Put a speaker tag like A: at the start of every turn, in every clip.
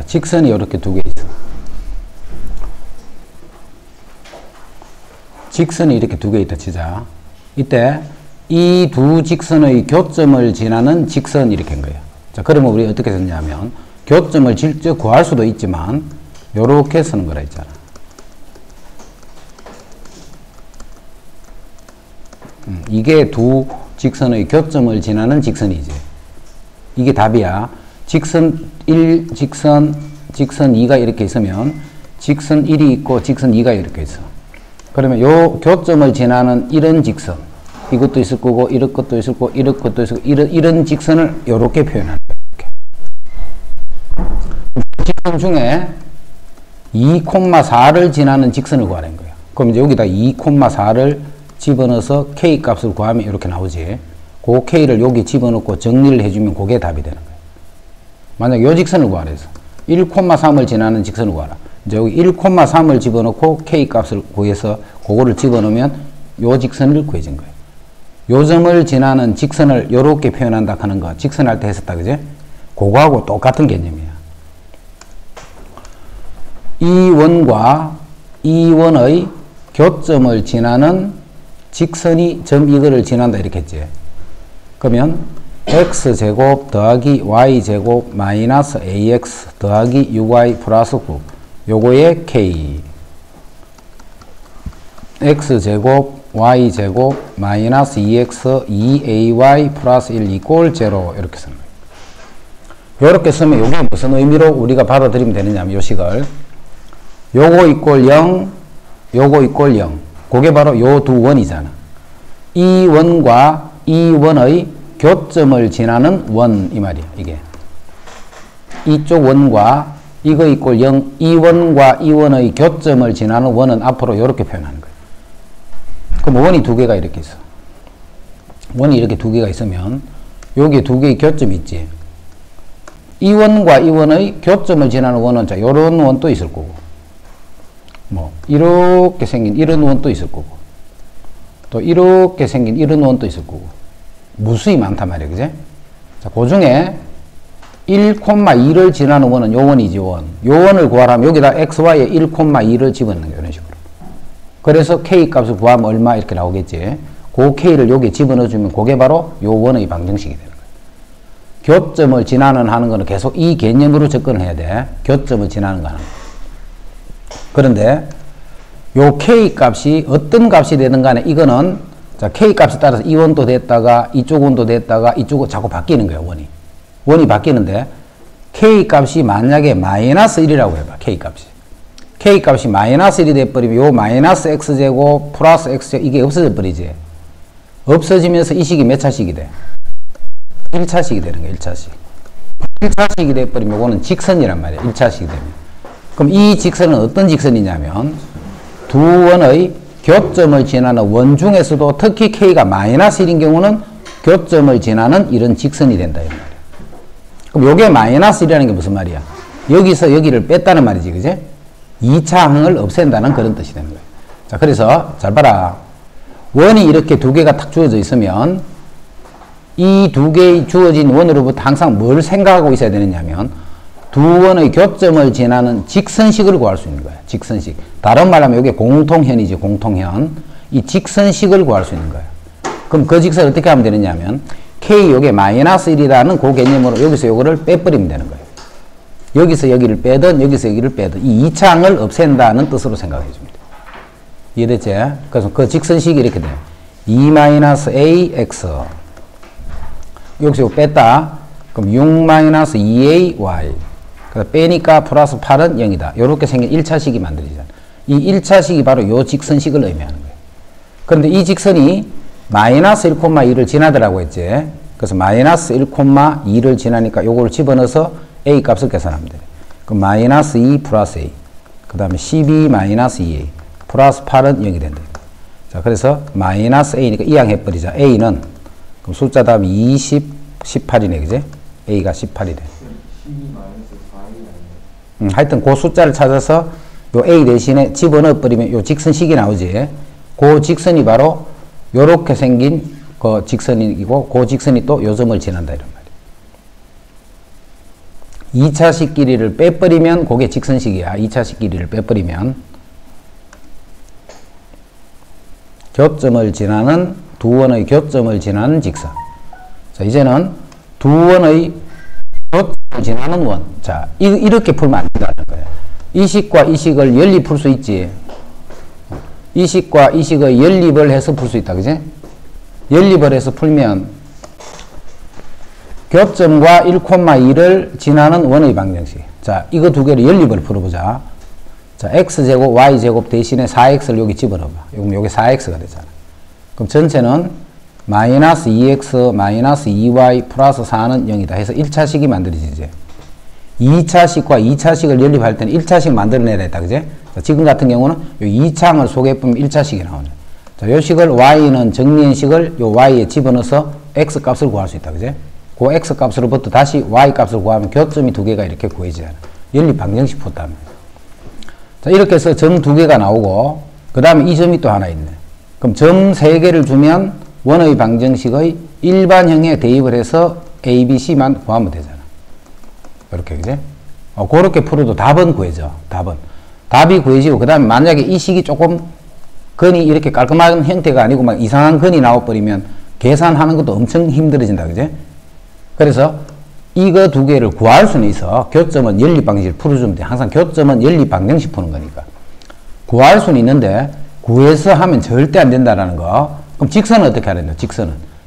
A: 자, 직선이 이렇게 두 개 있어. 직선이 이렇게 두 개 있다 치자. 이때 이 두 직선의 교점을 지나는 직선 이렇게 한 거예요. 자, 그러면 우리 어떻게 썼냐면 교점을 직접 구할 수도 있지만 요렇게 쓰는 거라 했잖아. 이게 두 직선의 교점을 지나는 직선이지. 이게 답이야. 직선 1, 직선 2가 이렇게 있으면 직선 1이 있고 직선 2가 이렇게 있어. 그러면 요 교점을 지나는 이런 직선, 이것도 있을 거고 이런 것도 있을 거고 이런 것도 있을 거고 이런 직선을 요렇게 표현하는 거예요. 직선 중에 2,4를 지나는 직선을 구하는 거예요. 그럼 이제 여기다 2,4를 집어넣어서 K 값을 구하면 이렇게 나오지. 그 K를 여기 집어넣고 정리를 해주면 그게 답이 되는 거예요. 만약 요 직선을 구하라 해서 1,3을 지나는 직선을 구하라. 이제 여기 1,3을 집어넣고 K 값을 구해서 그거를 집어넣으면 요 직선을 구해진 거예요. 요 점을 지나는 직선을 요렇게 표현한다 하는 거 직선할 때 했었다 그제? 그거하고 똑같은 개념이야. 이 원과 이 원의 교점을 지나는 직선이 점 이거를 지난다 이렇게 했지. 그러면 x제곱 더하기 y제곱 마이너스 ax 더하기 6y 플러스 9 요거의 k x제곱 y제곱 마이너스 2x 2ay 플러스 1 이꼴 0 이렇게 쓰는 거예요. 이렇게 쓰면 요게 무슨 의미로 우리가 받아들이면 되느냐면 요 식을 요거 이꼴 0 요거 이꼴 0 그게 바로 요 두 원이잖아. 이 원과 이 원의 교점을 지나는 원 이 말이야. 이게 이쪽 원과 이거 이꼴 0 이 원과 이 원의 교점을 지나는 원은 앞으로 이렇게 표현하는 거예요. 그럼 원이 두 개가 이렇게 있어. 원이 이렇게 두 개가 있으면 여기 두 개의 교점이 있지. 이 원과 이 원의 교점을 지나는 원은 자 요런 원도 있을 거고 뭐 이렇게 생긴 이런 원도 있을 거고 또 이렇게 생긴 이런 원도 있을 거고 무수히 많단 말이야. 그제? 자, 그 중에 1,2를 지나는 원은 요 원이지 원. 요 원을 구하라면 여기다 xy에 1,2를 집어넣는 거야. 이런 식으로. 그래서 k 값을 구하면 얼마 이렇게 나오겠지. 그 k를 여기 집어넣어주면 그게 바로 요 원의 방정식이 되는 거야. 교점을 지나는 하는 거는 계속 이 개념으로 접근을 해야 돼. 교점을 지나는 거 하는 거. 그런데 요 k 값이 어떤 값이 되든 간에 이거는 자 k 값에 따라서 이 원도 됐다가 이쪽 원도 됐다가 이쪽은 자꾸 바뀌는 거예요. 원이 바뀌는데 k 값이 만약에 마이너스 1이라고 해봐. k 값이 마이너스 1이 돼버리면 요 마이너스 x제곱 플러스 x제곱 이게 없어져 버리지. 없어지면서 이 식이 몇 차식이 돼? 1차식이 되는 거야. 1차식이 돼버리면 요거는 직선이란 말이야. 1차식이 되면. 그럼 이 직선은 어떤 직선이냐면 두 원의 교점을 지나는 원 중에서도 특히 k가 마이너스 1인 경우는 교점을 지나는 이런 직선이 된다. 이런 말이야. 그럼 요게 마이너스 1이라는 게 무슨 말이야? 여기서 여기를 뺐다는 말이지. 그제? 2차항을 없앤다는 그런 뜻이 되는 거예요. 자, 그래서 잘 봐라. 원이 이렇게 두 개가 딱 주어져 있으면 이 두 개의 주어진 원으로부터 항상 뭘 생각하고 있어야 되느냐면 두 원의 교점을 지나는 직선식을 구할 수 있는 거야. 직선식. 다른 말하면 이게 공통현이지. 공통현. 이 직선식을 구할 수 있는 거야. 그럼 그 직선을 어떻게 하면 되느냐면 k 요게 마이너스 1이라는 그 개념으로 여기서 요거를 빼버리면 되는 거예요. 여기서 여기를 빼든 여기서 여기를 빼든 이 이차항을 없앤다는 뜻으로 생각해 줍니다. 이해됐지? 그래서 그 직선식이 이렇게 돼요. 2-ax 여기서 이거 뺐다. 그럼 6-2ay 빼니까 플러스 8은 0이다. 이렇게 생긴 1차식이 만들어지잖아. 이 1차식이 바로 요 직선식을 의미하는 거예요. 그런데 이 직선이 마이너스 1,2를 지나더라고 했지. 그래서 마이너스 1,2를 지나니까 요거를 집어넣어서 a 값을 계산하면 돼. 그럼 마이너스 2 플러스 a. 그 다음에 12 마이너스 2a. 플러스 8은 0이 된다. 자, 그래서 마이너스 a니까 이항해버리자. a는 그럼 숫자 다음에 20, 18이네. 그지? a가 18이 돼. 하여튼 그 숫자를 찾아서 요 a 대신에 집어넣어버리면 요 직선식이 나오지. 그 직선이 바로 요렇게 생긴 그 직선이고 그 직선이 또 요 점을 지난다 이런 말이에요. 2차식 길이를 빼버리면 그게 직선식이야. 2차식 길이를 빼버리면 교점을 지나는 두 원의 교점을 지나는 직선. 자, 이제는 두 원의 교점을 지나는 원. 자, 이렇게 풀면 안 된다는 거예요. 이 식과 이 식을 연립 풀 수 있지. 이 식과 이 식의 연립을 해서 풀 수 있다. 그지? 연립을 해서 풀면 교점과 1,2를 지나는 원의 방정식. 자, 이거 두 개를 연립을 풀어보자. 자, x제곱 y제곱 대신에 4x를 여기 집어넣어봐. 그럼 여기 4x가 되잖아. 그럼 전체는 마이너스 2x 마이너스 2y 플러스 4는 0이다 해서 1차식이 만들어지지. 2차식과 2차식을 연립할 때는 1차식 만들어내야 했다. 그지? 자, 지금 같은 경우는 요 2창을 소개해보면 1차식이 나오네. 자, 요 식을 y는 정리현식을 요 y에 집어넣어서 x 값을 구할 수 있다. 그지? 그 x 값으로부터 다시 y 값을 구하면 교점이 두 개가 이렇게 구해지잖아. 연립 방정식 푸다면. 자, 이렇게 해서 점 두 개가 나오고, 그 다음에 이 점이 또 하나 있네. 그럼 점 세 개를 주면 원의 방정식의 일반형에 대입을 해서 a, b, c만 구하면 되잖아. 이렇게, 그지? 그렇게 풀어도 답은 구해져. 답이 구해지고, 그 다음에 만약에 이 식이 조금 근이 이렇게 깔끔한 형태가 아니고 막 이상한 근이 나와버리면 계산하는 것도 엄청 힘들어진다. 그지? 그래서 이거 두 개를 구할 수는 있어. 교점은 연립 방정식을 풀어주면 돼. 항상 교점은 연립 방정식 푸는 거니까. 구할 수는 있는데 구해서 하면 절대 안 된다라는 거. 그럼 직선은 어떻게 하냐?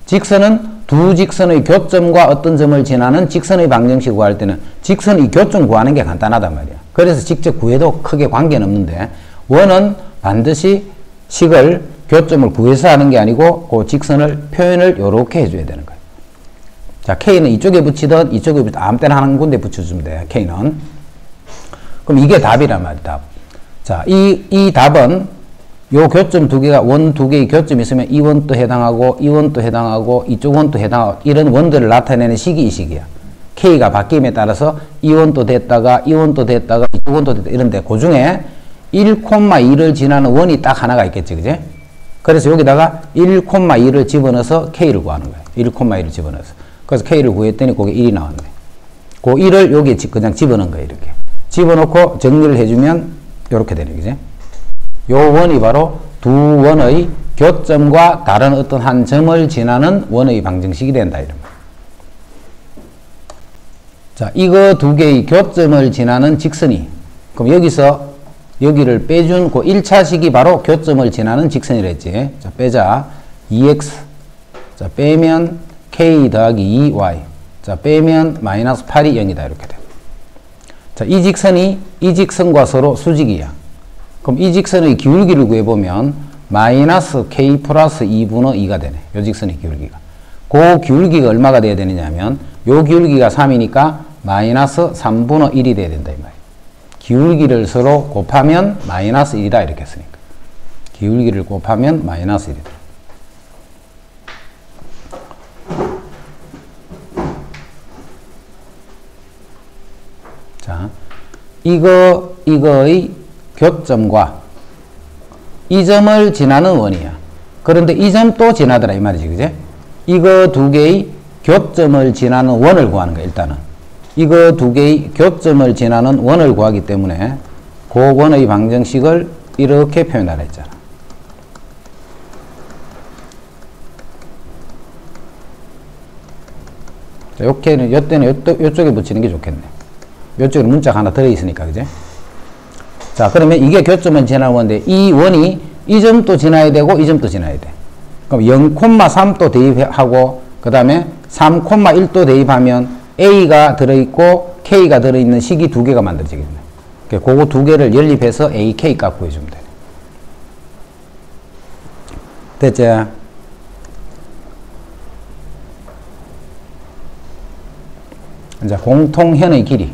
A: 직선은 두 직선의 교점과 어떤 점을 지나는 직선의 방정식 구할 때는 직선의 교점 구하는 게 간단하단 말이야. 그래서 직접 구해도 크게 관계는 없는데 원은 반드시 식을 교점을 구해서 하는 게 아니고 그 직선을 표현을 이렇게 해줘야 되는 거야. 자, K는 이쪽에 붙이든 이쪽에 붙이든 아무 때나 한 군데 붙여주면 돼. K는. 그럼 이게 답이란 말이야. 답. 자, 이 답은 요 교점 두 개가 원 두 개의 교점이 있으면 이 원도 해당하고 이 원도 해당하고 이쪽 원도 해당하고 이런 원들을 나타내는 식이 이 식이야. K가 바뀜에 따라서 이 원도 됐다가 이 원도 됐다가 이쪽 원도 됐다 이런데 그 중에 1,2를 지나는 원이 딱 하나가 있겠지. 그지? 그래서 여기다가 1,2를 집어넣어서 K를 구하는 거야. 1,2를 집어넣어서. 그래서 K를 구했더니 그게 1이 나왔네. 그 1을 여기에 그냥 집어넣은 거예요. 이렇게. 집어넣고 정리를 해주면 이렇게 되네. 그지? 요 원이 바로 두 원의 교점과 다른 어떤 한 점을 지나는 원의 방정식이 된다. 이런 말. 자, 이거 두 개의 교점을 지나는 직선이. 그럼 여기서 여기를 빼준 그 1차식이 바로 교점을 지나는 직선이라 했지. 자, 빼자. 2x. 자, 빼면 k 더하기 2y. 자, 빼면 마이너스 8이 0이다. 이렇게 돼. 자, 이 직선과 서로 수직이야. 그럼 이 직선의 기울기를 구해보면 마이너스 k 플러스 2분의 2가 되네. 요 직선의 기울기가. 그 기울기가 얼마가 돼야 되느냐 하면 요 기울기가 3이니까 마이너스 3분의 1이 돼야 된다. 이 말이야. 기울기를 서로 곱하면 마이너스 1이다. 이렇게 했으니까. 기울기를 곱하면 마이너스 1이다. 자, 이거의 교점과 이 점을 지나는 원이야. 그런데 이 점 또 지나더라 이 말이지. 그지? 이거 두 개의 교점을 지나는 원을 구하는 거야. 일단은 이거 두 개의 교점을 지나는 원을 구하기 때문에 그 원의 방정식을 이렇게 표현하라 했잖아. 자, 요때는 요쪽에 붙이는 게 좋겠네. 요쪽에 문자가 하나 들어있으니까. 그지? 자, 그러면 이게 교점을 지나는 원인데 이 원이 이 점도 지나야 되고 이 점도 지나야 돼. 그럼 0,3도 대입하고 그 다음에 3,1도 대입하면 A가 들어있고 K가 들어있는 식이 두 개가 만들어지겠네. 그거 두 개를 연립해서 A, K 값 구해주면 돼. 됐지? 이제 공통현의 길이.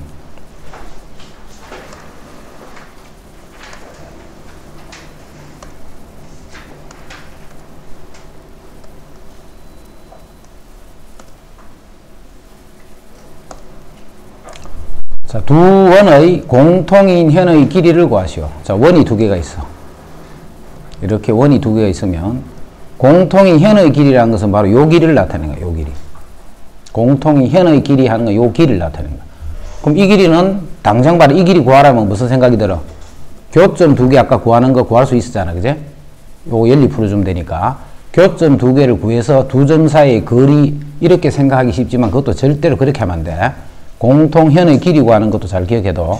A: 자, 두 원의 공통인 현의 길이를 구하시오. 자, 원이 두 개가 있어. 이렇게 원이 두 개가 있으면 공통인 현의 길이라는 것은 바로 요 길이를 나타내는 거야. 요 길이. 공통인 현의 길이 하는 건 요 길이를 나타내는 거야. 그럼 이 길이는 당장 바로 이 길이 구하라면 무슨 생각이 들어? 교점 두 개 아까 구하는 거 구할 수 있었잖아. 그제? 요거 연리 풀어주면 되니까. 교점 두 개를 구해서 두 점 사이의 거리 이렇게 생각하기 쉽지만 그것도 절대로 그렇게 하면 안 돼. 공통현의 길이 구하는 것도 잘 기억해도.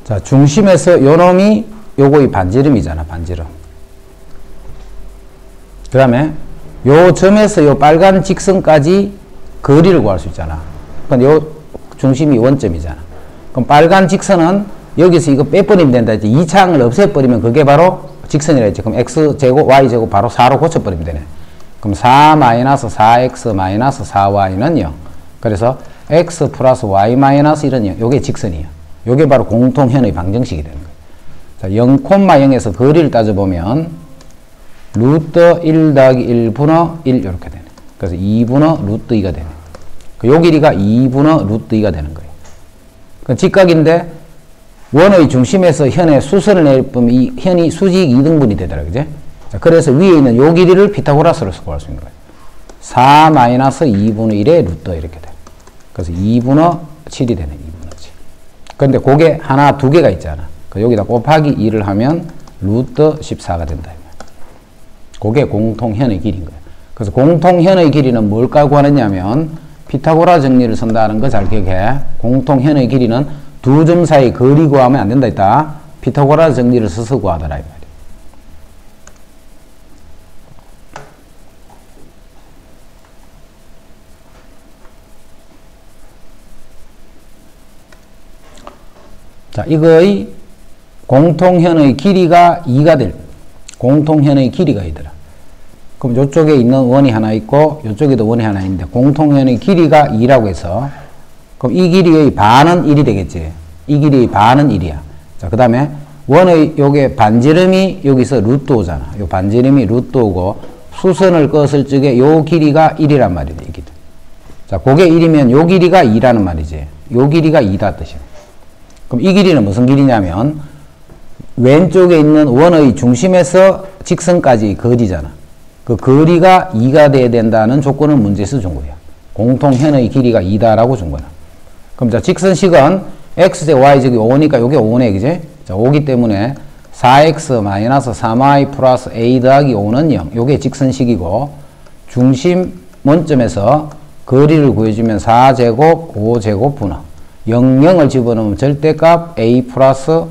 A: 자, 중심에서 요 놈이 요거 이 반지름이잖아. 반지름. 그 다음에 요 점에서 요 빨간 직선까지 거리를 구할 수 있잖아. 그러니까 요 중심이 원점이잖아. 그럼 빨간 직선은 여기서 이거 빼버리면 된다 했지. 이 창을 없애버리면 그게 바로 직선이라 했지. 그럼 x제곱 y제곱 바로 4로 고쳐버리면 되네. 그럼 4-4y-4x는 0. 그래서 x 플러스 y 마이너스 1은 0. 요게 직선이에요. 요게 바로 공통현의 방정식이 되는 거예요. 자, 0,0에서 거리를 따져보면 루트 1 더하기 1분의 1 이렇게 되네. 그래서 2분의 루트 2가 되네. 요 길이가 2분의 루트 2가 되는 거예요. 그 직각인데 원의 중심에서 현의 수선을 내보면 이 현이 수직 2등분이 되더라. 그제? 자, 그래서 위에 있는 요 길이를 피타고라스로 구할 수 있는 거예요. 4-2분의 1의 루트 이렇게 돼. 그래서 2분의 7이 되네. 2분의 7. 그런데 그게 하나, 두 개가 있잖아. 여기다 곱하기 2를 하면 루트 14가 된다. 그게 공통현의 길이인 거예요. 그래서 공통현의 길이는 뭘까 구하느냐면 피타고라 정리를 쓴다는 거 잘 기억해. 공통현의 길이는 두 점 사이 거리 구하면 안 된다 했다. 피타고라 정리를 써서 구하더라 이 말이야. 자, 이거의 공통현의 길이가 2가 될 공통현의 길이가 있더라. 그럼 이쪽에 있는 원이 하나 있고 이쪽에도 원이 하나 있는데 공통현의 길이가 2라고 해서 그럼 이 길이의 반은 1이 되겠지. 이 길이의 반은 1이야. 자, 그 다음에 원의 요게 반지름이 여기서 루트 5잖아. 요 반지름이 루트 5고 수선을 껐을 적에 요 길이가 1이란 말이야. 이 길이. 자, 그게 1이면 요 길이가 2라는 말이지. 요 길이가 2다 뜻이야. 그럼 이 길이는 무슨 길이냐면 왼쪽에 있는 원의 중심에서 직선까지 거리잖아. 그 거리가 2가 돼야 된다는 조건을 문제에서 준 거야. 공통현의 길이가 2다라고 준 거야. 그럼 자, 직선식은 x제곱 y제곱이 5니까 요게 5네, 그지? 자, 5기 때문에 4x-3y 플러스 a 더하기 5는 0. 요게 직선식이고 중심 원점에서 거리를 구해주면 4제곱 5제곱 분의 0을 집어넣으면 절대값 a 플러스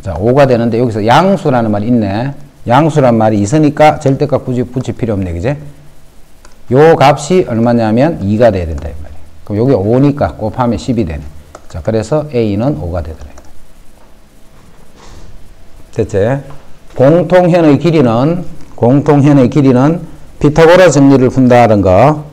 A: 자, 5가 되는데 여기서 양수라는 말이 있네. 양수란 말이 있으니까 절대값 굳이 붙일 필요 없네. 그제? 요 값이 얼마냐면 2가 돼야 된다. 이 말이야. 그럼 여기 5니까 곱하면 10이 되네. 자, 그래서 a는 5가 되더라. 됐지? 공통현의 길이는 피타고라 정리를 푼다는 거.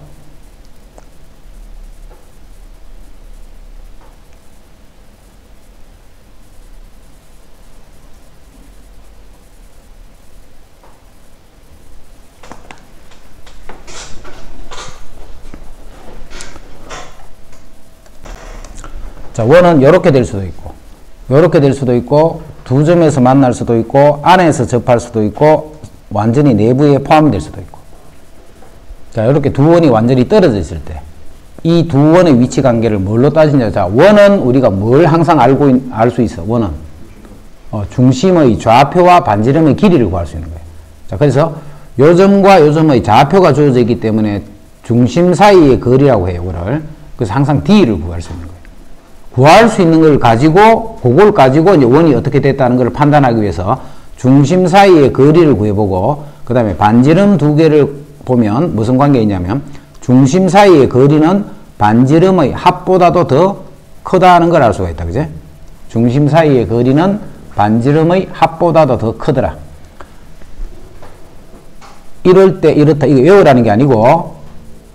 A: 자, 원은 이렇게 될 수도 있고, 이렇게 될 수도 있고, 두 점에서 만날 수도 있고, 안에서 접할 수도 있고, 완전히 내부에 포함될 수도 있고. 자, 이렇게 두 원이 완전히 떨어져 있을 때, 이 두 원의 위치 관계를 뭘로 따지냐. 자, 원은 우리가 뭘 항상 알 수 있어. 원은 중심의 좌표와 반지름의 길이를 구할 수 있는 거예요. 자, 그래서 요 점과 요 점의 좌표가 주어져 있기 때문에 중심 사이의 거리라고 해요. 이거를. 그래서 항상 d를 구할 수 있는 거예요. 구할 수 있는 걸 가지고, 그걸 가지고 이제 원이 어떻게 됐다는 걸 판단하기 위해서 중심 사이의 거리를 구해보고, 그 다음에 반지름 두 개를 보면 무슨 관계가 있냐면, 중심 사이의 거리는 반지름의 합보다도 더 크다는 걸 알 수가 있다. 그제? 중심 사이의 거리는 반지름의 합보다도 더 크더라. 이럴 때 이렇다. 이거 외우라는 게 아니고,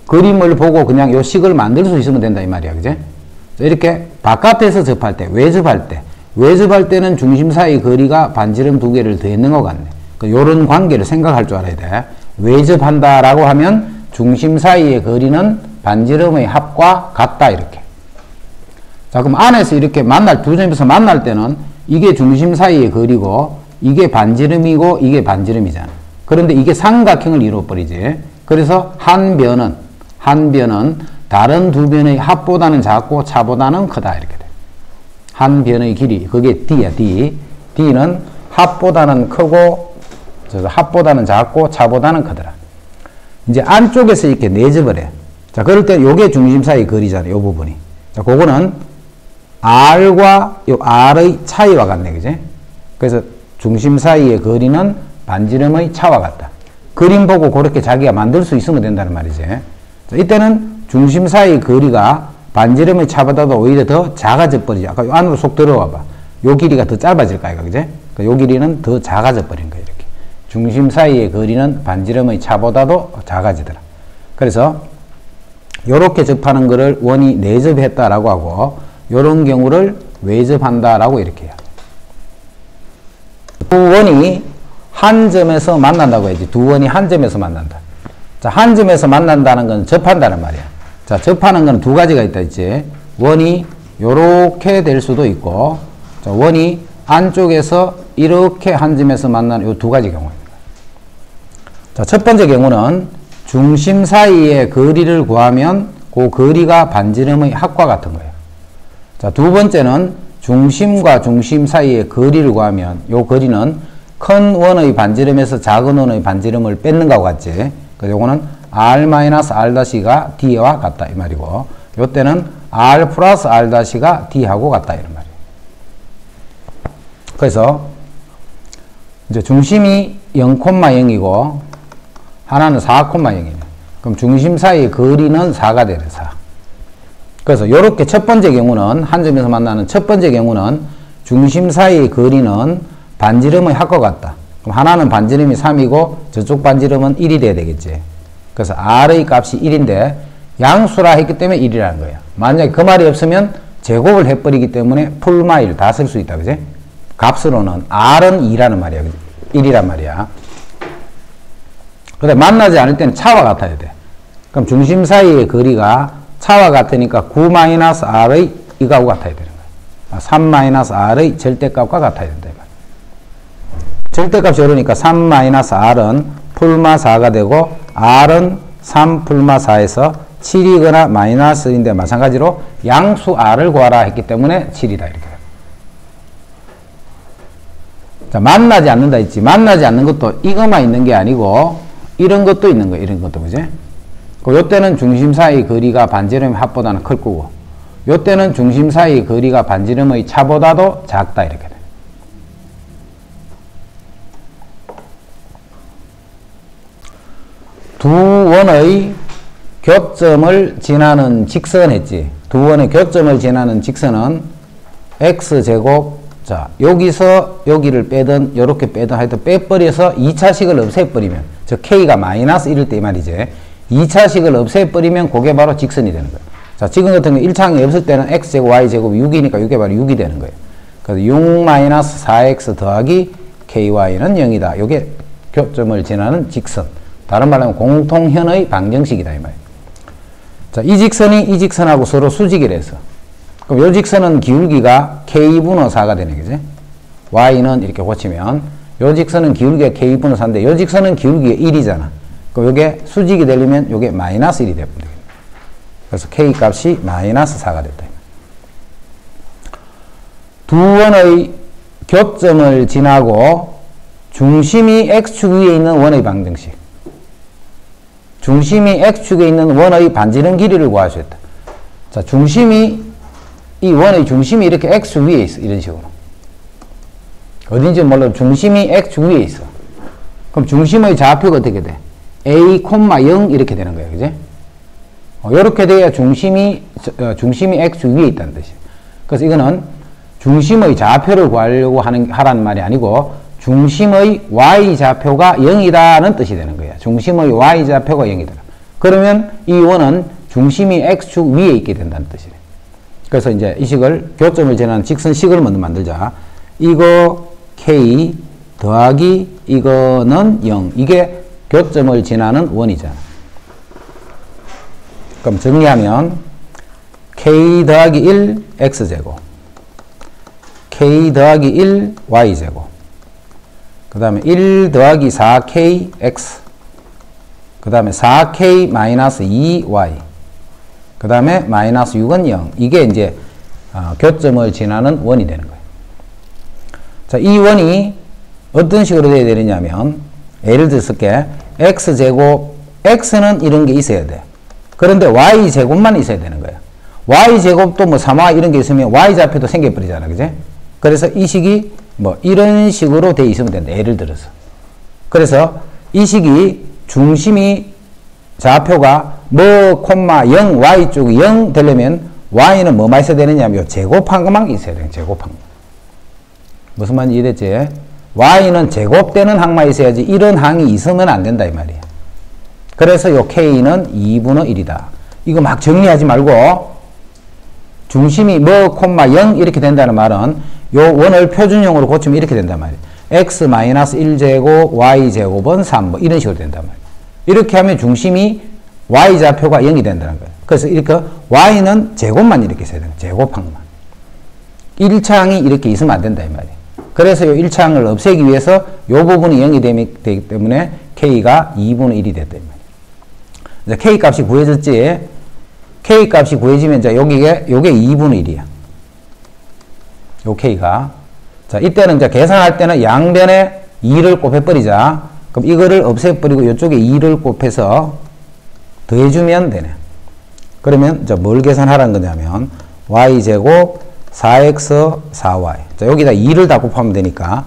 A: 그림을 보고 그냥 요 식을 만들 수 있으면 된다. 이 말이야. 그제? 이렇게 바깥에서 접할 때, 외접할 때는 중심 사이 거리가 반지름 두 개를 더했는 것 같네. 요런 관계를 생각할 줄 알아야 돼. 외접한다라고 하면 중심 사이의 거리는 반지름의 합과 같다, 이렇게. 자, 그럼 안에서 이렇게 두 점에서 만날 때는 이게 중심 사이의 거리고, 이게 반지름이고, 이게 반지름이잖아. 그런데 이게 삼각형을 이루어버리지. 그래서 한 변은 다른 두 변의 합보다는 작고 차보다는 크다 이렇게 돼. 한 변의 길이 그게 D야. D는 합보다는 크고 합보다는 작고 차보다는 크더라. 이제 안쪽에서 이렇게 내접을 해. 자, 그럴 때 요게 중심 사이 거리잖아요. 요 부분이. 자, 그거는 R과 요 R의 차이와 같네. 그지? 그래서 중심 사이의 거리는 반지름의 차와 같다. 그림 보고 그렇게 자기가 만들 수 있으면 된다는 말이지. 자, 이때는 중심 사이의 거리가 반지름의 차보다도 오히려 더 작아져 버리지. 아까 요 안으로 쏙 들어와 봐. 요 길이가 더 짧아질 거야. 그지? 그러니까 요 길이는 더 작아져 버린 거야. 이렇게. 중심 사이의 거리는 반지름의 차보다도 작아지더라. 그래서 요렇게 접하는 거를 원이 내접했다라고 하고 요런 경우를 외접한다라고 이렇게 해요. 두 원이 한 점에서 만난다고 해야지. 두 원이 한 점에서 만난다. 자, 한 점에서 만난다는 건 접한다는 말이야. 자, 접하는 건 두 가지가 있다 했지. 원이 요렇게 될 수도 있고, 자, 원이 안쪽에서 이렇게 한 점에서 만나는 요 두 가지 경우입니다. 자, 첫 번째 경우는 중심 사이의 거리를 구하면 그 거리가 반지름의 합과 같은 거예요. 자, 두 번째는 중심과 중심 사이의 거리를 구하면 요 거리는 큰 원의 반지름에서 작은 원의 반지름을 뺏는 것과 같지. 그래서 요거는 R-R'-가 D와 같다 이 말이고, 요때는 R 플러스 R'-가 D하고 같다 이런 말이에요. 그래서 이제 중심이 0,0이고 하나는 4,0이네. 그럼 중심 사이의 거리는 4가 되네. 4. 그래서 요렇게 첫 번째 경우는 한 점에서 만나는 첫 번째 경우는 중심 사이의 거리는 반지름의 합과 같다. 그럼 하나는 반지름이 3이고 저쪽 반지름은 1이 돼야 되겠지. 그래서 R의 값이 1인데 양수라 했기 때문에 1이라는 거예요. 만약에 그 말이 없으면 제곱을 해버리기 때문에 풀마일 다 쓸 수 있다. 그지? 값으로는 R은 2라는 말이야. 1이란 말이야. 근데 만나지 않을 때는 차와 같아야 돼. 그럼 중심 사이의 거리가 차와 같으니까 9-R의 이거하고 같아야 되는 거야. 3-R의 절대값과 같아야 된다. 절대값이 오르니까 3-R은 풀마 4가 되고 R은 3 풀마 4에서 7이거나 마이너스 1인데 마찬가지로 양수 R을 구하라 했기 때문에 7이다. 이렇게. 자, 만나지 않는다 했지. 만나지 않는 것도 이것만 있는 게 아니고 이런 것도 있는 거예요. 이런 것도. 그지? 요때는 중심 사이 거리가 반지름의 합보다는 클 거고, 요때는 중심 사이 거리가 반지름의 차보다도 작다. 이렇게 돼. 두 원의 교점을 지나는 직선 했지. 두 원의 교점을 지나는 직선은 x제곱, 자, 여기서 여기를 빼든 요렇게 빼든 하여튼 빼버려서 2차식을 없애버리면, 저 k가 마이너스 1일 때 이 말이지. 2차식을 없애버리면 그게 바로 직선이 되는 거예요. 자, 지금 같은 경우 1차항이 없을 때는 x제곱 y제곱이 6이니까 이게 바로 6이 되는 거예요. 그래서 6-4x 더하기 ky는 0이다. 요게 교점을 지나는 직선. 다른 말로 하면 공통현의 방정식이다 이 말이에요. 자, 이 직선이 이 직선하고 서로 수직이라 해서, 그럼 요 직선은 기울기가 k분의 4가 되네. 그지? y는 이렇게 고치면 요 직선은 기울기가 k분의 4인데 요 직선은 기울기가 1이잖아. 그럼 요게 수직이 되려면 요게 마이너스 1이 되면 되겠네. 그래서 k 값이 마이너스 4가 됐다. 두 원의 교점을 지나고 중심이 x축 위에 있는 원의 방정식. 중심이 x축에 있는 원의 반지름 길이를 구하셨다. 자, 중심이, 이 원의 중심이 이렇게 x축 위에 있어. 이런 식으로. 어딘지 몰라도 중심이 x축 위에 있어. 그럼 중심의 좌표가 어떻게 돼? a, 0 이렇게 되는 거야. 그지? 이렇게 돼야 중심이 x축 위에 있다는 뜻이에요. 그래서 이거는 중심의 좌표를 구하려고 하라는 말이 아니고 중심의 y좌표가 0이다는 뜻이 되는 거야. 중심의 y좌표가 0이다. 그러면 이 원은 중심이 x축 위에 있게 된다는 뜻이래. 그래서 이제 이 식을 교점을 지나는 직선식을 먼저 만들자. 이거 k 더하기 이거는 0. 이게 교점을 지나는 원이잖아. 그럼 정리하면 k 더하기 1 x제곱, k 더하기 1 y제곱, 그 다음에 1 더하기 4k x, 그 다음에 4k 마이너스 2y, 그 다음에 마이너스 6은 0. 이게 이제 교점을 지나는 원이 되는 거예요. 자, 이 원이 어떤 식으로 돼야 되느냐면, 예를 들어서 x제곱, x는 이런 게 있어야 돼. 그런데 y제곱만 있어야 되는 거예요. y제곱도 뭐 3y 이런 게 있으면 y좌표도 생겨버리잖아. 그지? 그래서 이 식이 뭐 이런 식으로 돼 있으면 된다. 예를 들어서. 그래서 이 식이 중심이 좌표가 뭐, 0, y 쪽이 0 되려면 y는 뭐만 있어야 되느냐면 제곱한 것만 있어야 돼요. 제곱한 거. 무슨 말인지 이해됐지? y는 제곱되는 항만 있어야지 이런 항이 있으면 안 된다 이 말이야. 그래서 요 k는 2분의 1이다. 이거 막 정리하지 말고 중심이 뭐, 0 이렇게 된다는 말은 요 원을 표준형으로 고치면 이렇게 된단 말이야. x-1제곱 y제곱은 3 뭐 이런 식으로 된단 말이야. 이렇게 하면 중심이 y좌표가 0이 된다는 거예요. 그래서 이렇게 y는 제곱만 이렇게 있어야 돼요. 제곱한 것만. 1차항이 이렇게 있으면 안 된다 이 말이에요. 그래서 이 1차항을 없애기 위해서 이 부분이 0이 되기 때문에 k가 2분의 1이 됐다 이 말이에요. 이제 k 값이 구해졌지. k 값이 구해지면 이제 요게 2분의 1이야. 요 k가. 자, 이때는 이제 계산할 때는 양변에 2를 곱해버리자. 그럼 이거를 없애버리고 이쪽에 2를 곱해서 더해주면 되네. 그러면 이제 뭘 계산하라는 거냐면 y제곱 4x 4y. 자, 여기다 2를 다 곱하면 되니까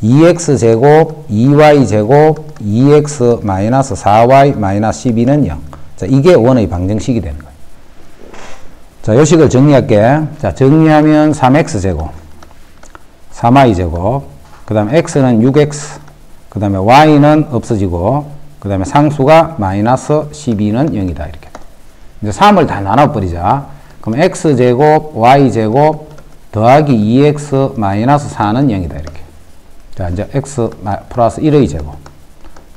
A: 2x제곱 2y제곱 2x 마이너스 4y 마이너스 12는 0. 자, 이게 원의 방정식이 되는 거예요. 자, 요 식을 정리할게. 자, 정리하면 3x제곱 3y제곱 그 다음에 x는 6x 그 다음에 y는 없어지고 그 다음에 상수가 마이너스 12는 0이다 이렇게. 이제 3을 다 나눠버리자. 그럼 x제곱 y제곱 더하기 2x 마이너스 4는 0이다 이렇게. 자, 이제 x 플러스 1의 제곱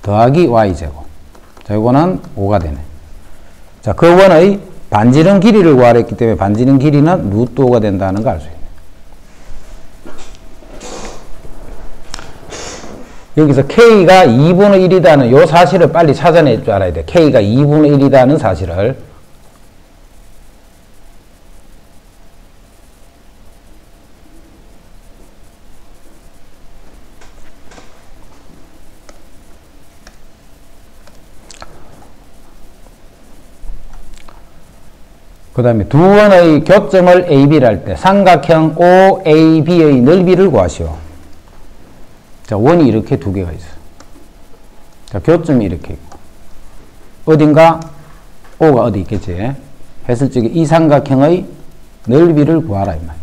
A: 더하기 y제곱. 자, 이거는 5가 되네. 자, 그 원의 반지름 길이를 구하라 했기 때문에 반지름 길이는 루트 5가 된다는 걸 알 수 있네. 여기서 k가 2분의 1이다는 요 사실을 빨리 찾아낼 줄 알아야 돼. k가 2분의 1이다는 사실을. 그 다음에 두 원의 교점을 AB를 할 때 삼각형 OAB의 넓이를 구하시오. 자, 원이 이렇게 두 개가 있어. 자, 교점이 이렇게 있고. 어딘가 O가 어디 있겠지? 했을 적에 이 삼각형의 넓이를 구하라, 이 말.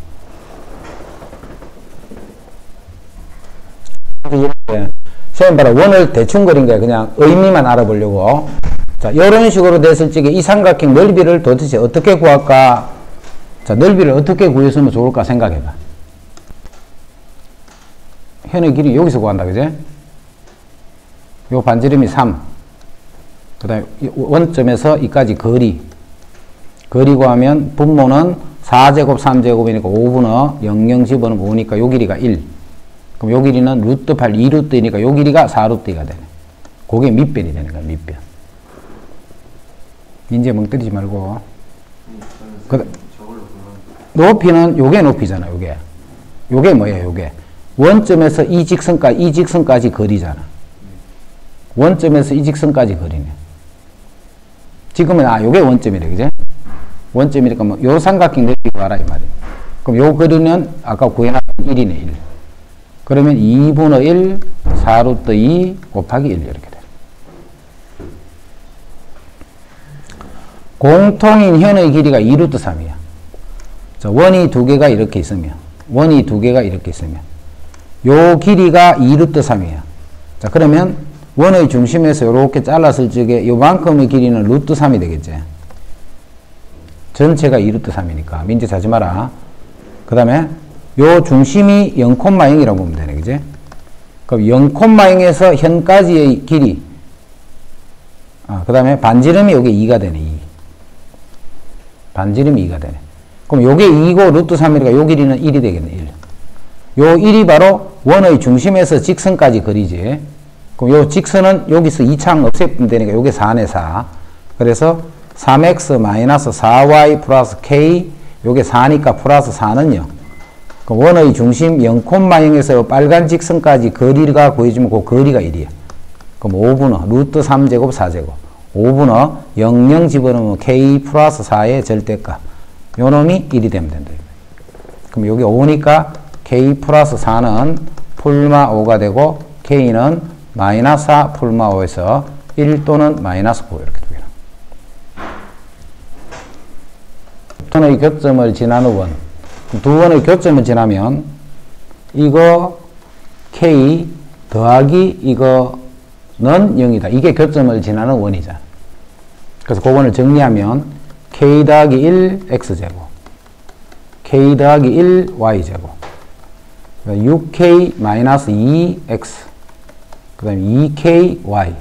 A: 시험 봐라. 원을 대충 그린 거야. 그냥 의미만 알아보려고. 자, 이런 식으로 됐을 적에 이 삼각형 넓이를 도대체 어떻게 구할까? 자, 넓이를 어떻게 구했으면 좋을까 생각해봐. 현의 길이 여기서 구한다, 그제? 요 반지름이 3. 그 다음에 원점에서 이까지 거리. 거리 구하면 분모는 4제곱, 3제곱이니까 5분의 0, 0, 10은 5니까 요 길이가 1. 그럼 요 길이는 루트 8, 2루트이니까 요 길이가 4루트가 되네. 그게 밑변이 되는 거야, 밑변. 민지에 멍 때리지 말고. 높이는 요게 높이잖아, 요게. 요게 뭐예요, 요게. 원점에서 이 직선까지 거리잖아. 원점에서 이 직선까지 거리네. 지금은, 요게 원점이래, 그제? 원점이니까 뭐, 요 삼각형 넓이 구하라, 이 말이야. 그럼 요 거리는 아까 구해놨던 1이네, 1. 그러면 2분의 1, 4루트 2 곱하기 1 이렇게 돼. 공통인 현의 길이가 2루트 3이야. 자, 원이 두 개가 이렇게 있으면, 요 길이가 2루트 3이야. 자, 그러면 원의 중심에서 이렇게 잘랐을 적에 요만큼의 길이는 루트 3이 되겠지. 전체가 2루트 3이니까. 민지 자지 마라. 그 다음에 요 중심이 0,0이라고 보면 되네, 그지? 그럼 0,0에서 현까지의 길이, 그 다음에 반지름이 요게 2가 되네, 2. 반지름이 2가 되네. 그럼 요게 2고 루트 3이니까 요 길이는 1이 되겠네, 1. 요 1이 바로 원의 중심에서 직선까지 거리지. 그럼 요 직선은 여기서 2창 없애면 되니까 요게 4네, 4. 그래서 3x 마이너스 4y 플러스 k, 요게 4니까 플러스 4는 0. 그럼 원의 중심 0,0에서 빨간 직선까지 거리가 구해주면 그 거리가 1이야. 그럼 5분의 루트 3제곱 4제곱. 5분의 0, 0 집어넣으면 k 플러스 4의 절대값. 요 놈이 1이 되면 된다. 그럼 여기 5니까 k 플러스 4는 풀마 5가 되고 k는 마이너스 4 풀마 5에서 1 또는 마이너스 9 이렇게 되겠다. 두 원의 교점을 지나는 원. 두 원의 교점을 지나면 이거 k 더하기 이거는 0이다. 이게 교점을 지나는 원이잖아. 그래서 그거를 정리하면 k 더하기 1 x제곱 k 더하기 1 y제곱 6k 마이너스 2x 그 다음에 2ky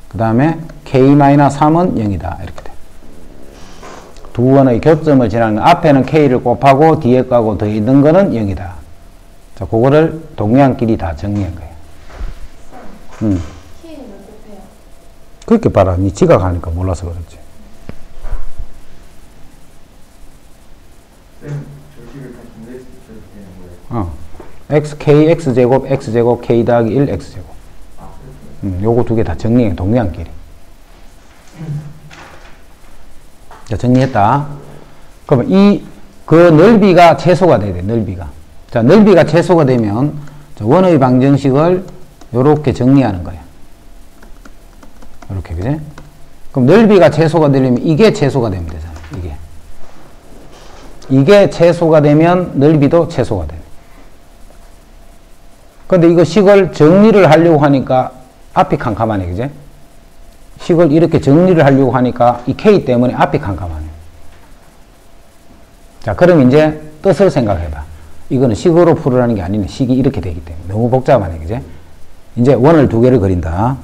A: 그 다음에 k 마이너스 3은 0이다. 이렇게 돼. 두 원의 교점을 지나는 앞에는 k를 곱하고 뒤에 거하고 더 있는 거는 0이다. 자, 그거를 동양끼리 다 정리한 거예요.
B: k는 몇 곱해요?
A: 그렇게 봐라. 니 지각하니까 몰라서 그렇지.
C: 조식을 다 분배해서 되는 거예요?
A: x, k, x제곱, x제곱, k 더하기 1, x제곱.
C: 아, 그렇군요.
A: 요거 두 개 다 정리해. 동양끼리. 자, 정리했다. 그러면 그 넓이가 최소가 돼야 돼, 넓이가. 자, 넓이가 최소가 되면, 원의 방정식을 요렇게 정리하는 거야. 요렇게, 그지? 그럼 넓이가 최소가 되려면 이게 최소가 되면 되잖아, 이게. 이게 최소가 되면 넓이도 최소가 돼. 근데 이거 식을 정리를 하려고 하니까 앞이 캄캄하네, 그지? 식을 이렇게 정리를 하려고 하니까 이 k 때문에 앞이 캄캄하네. 자, 그럼 이제 뜻을 생각해봐. 이거는 식으로 풀으라는 게 아니네. 식이 이렇게 되기 때문에. 너무 복잡하네, 그지? 이제 원을 두 개를 그린다.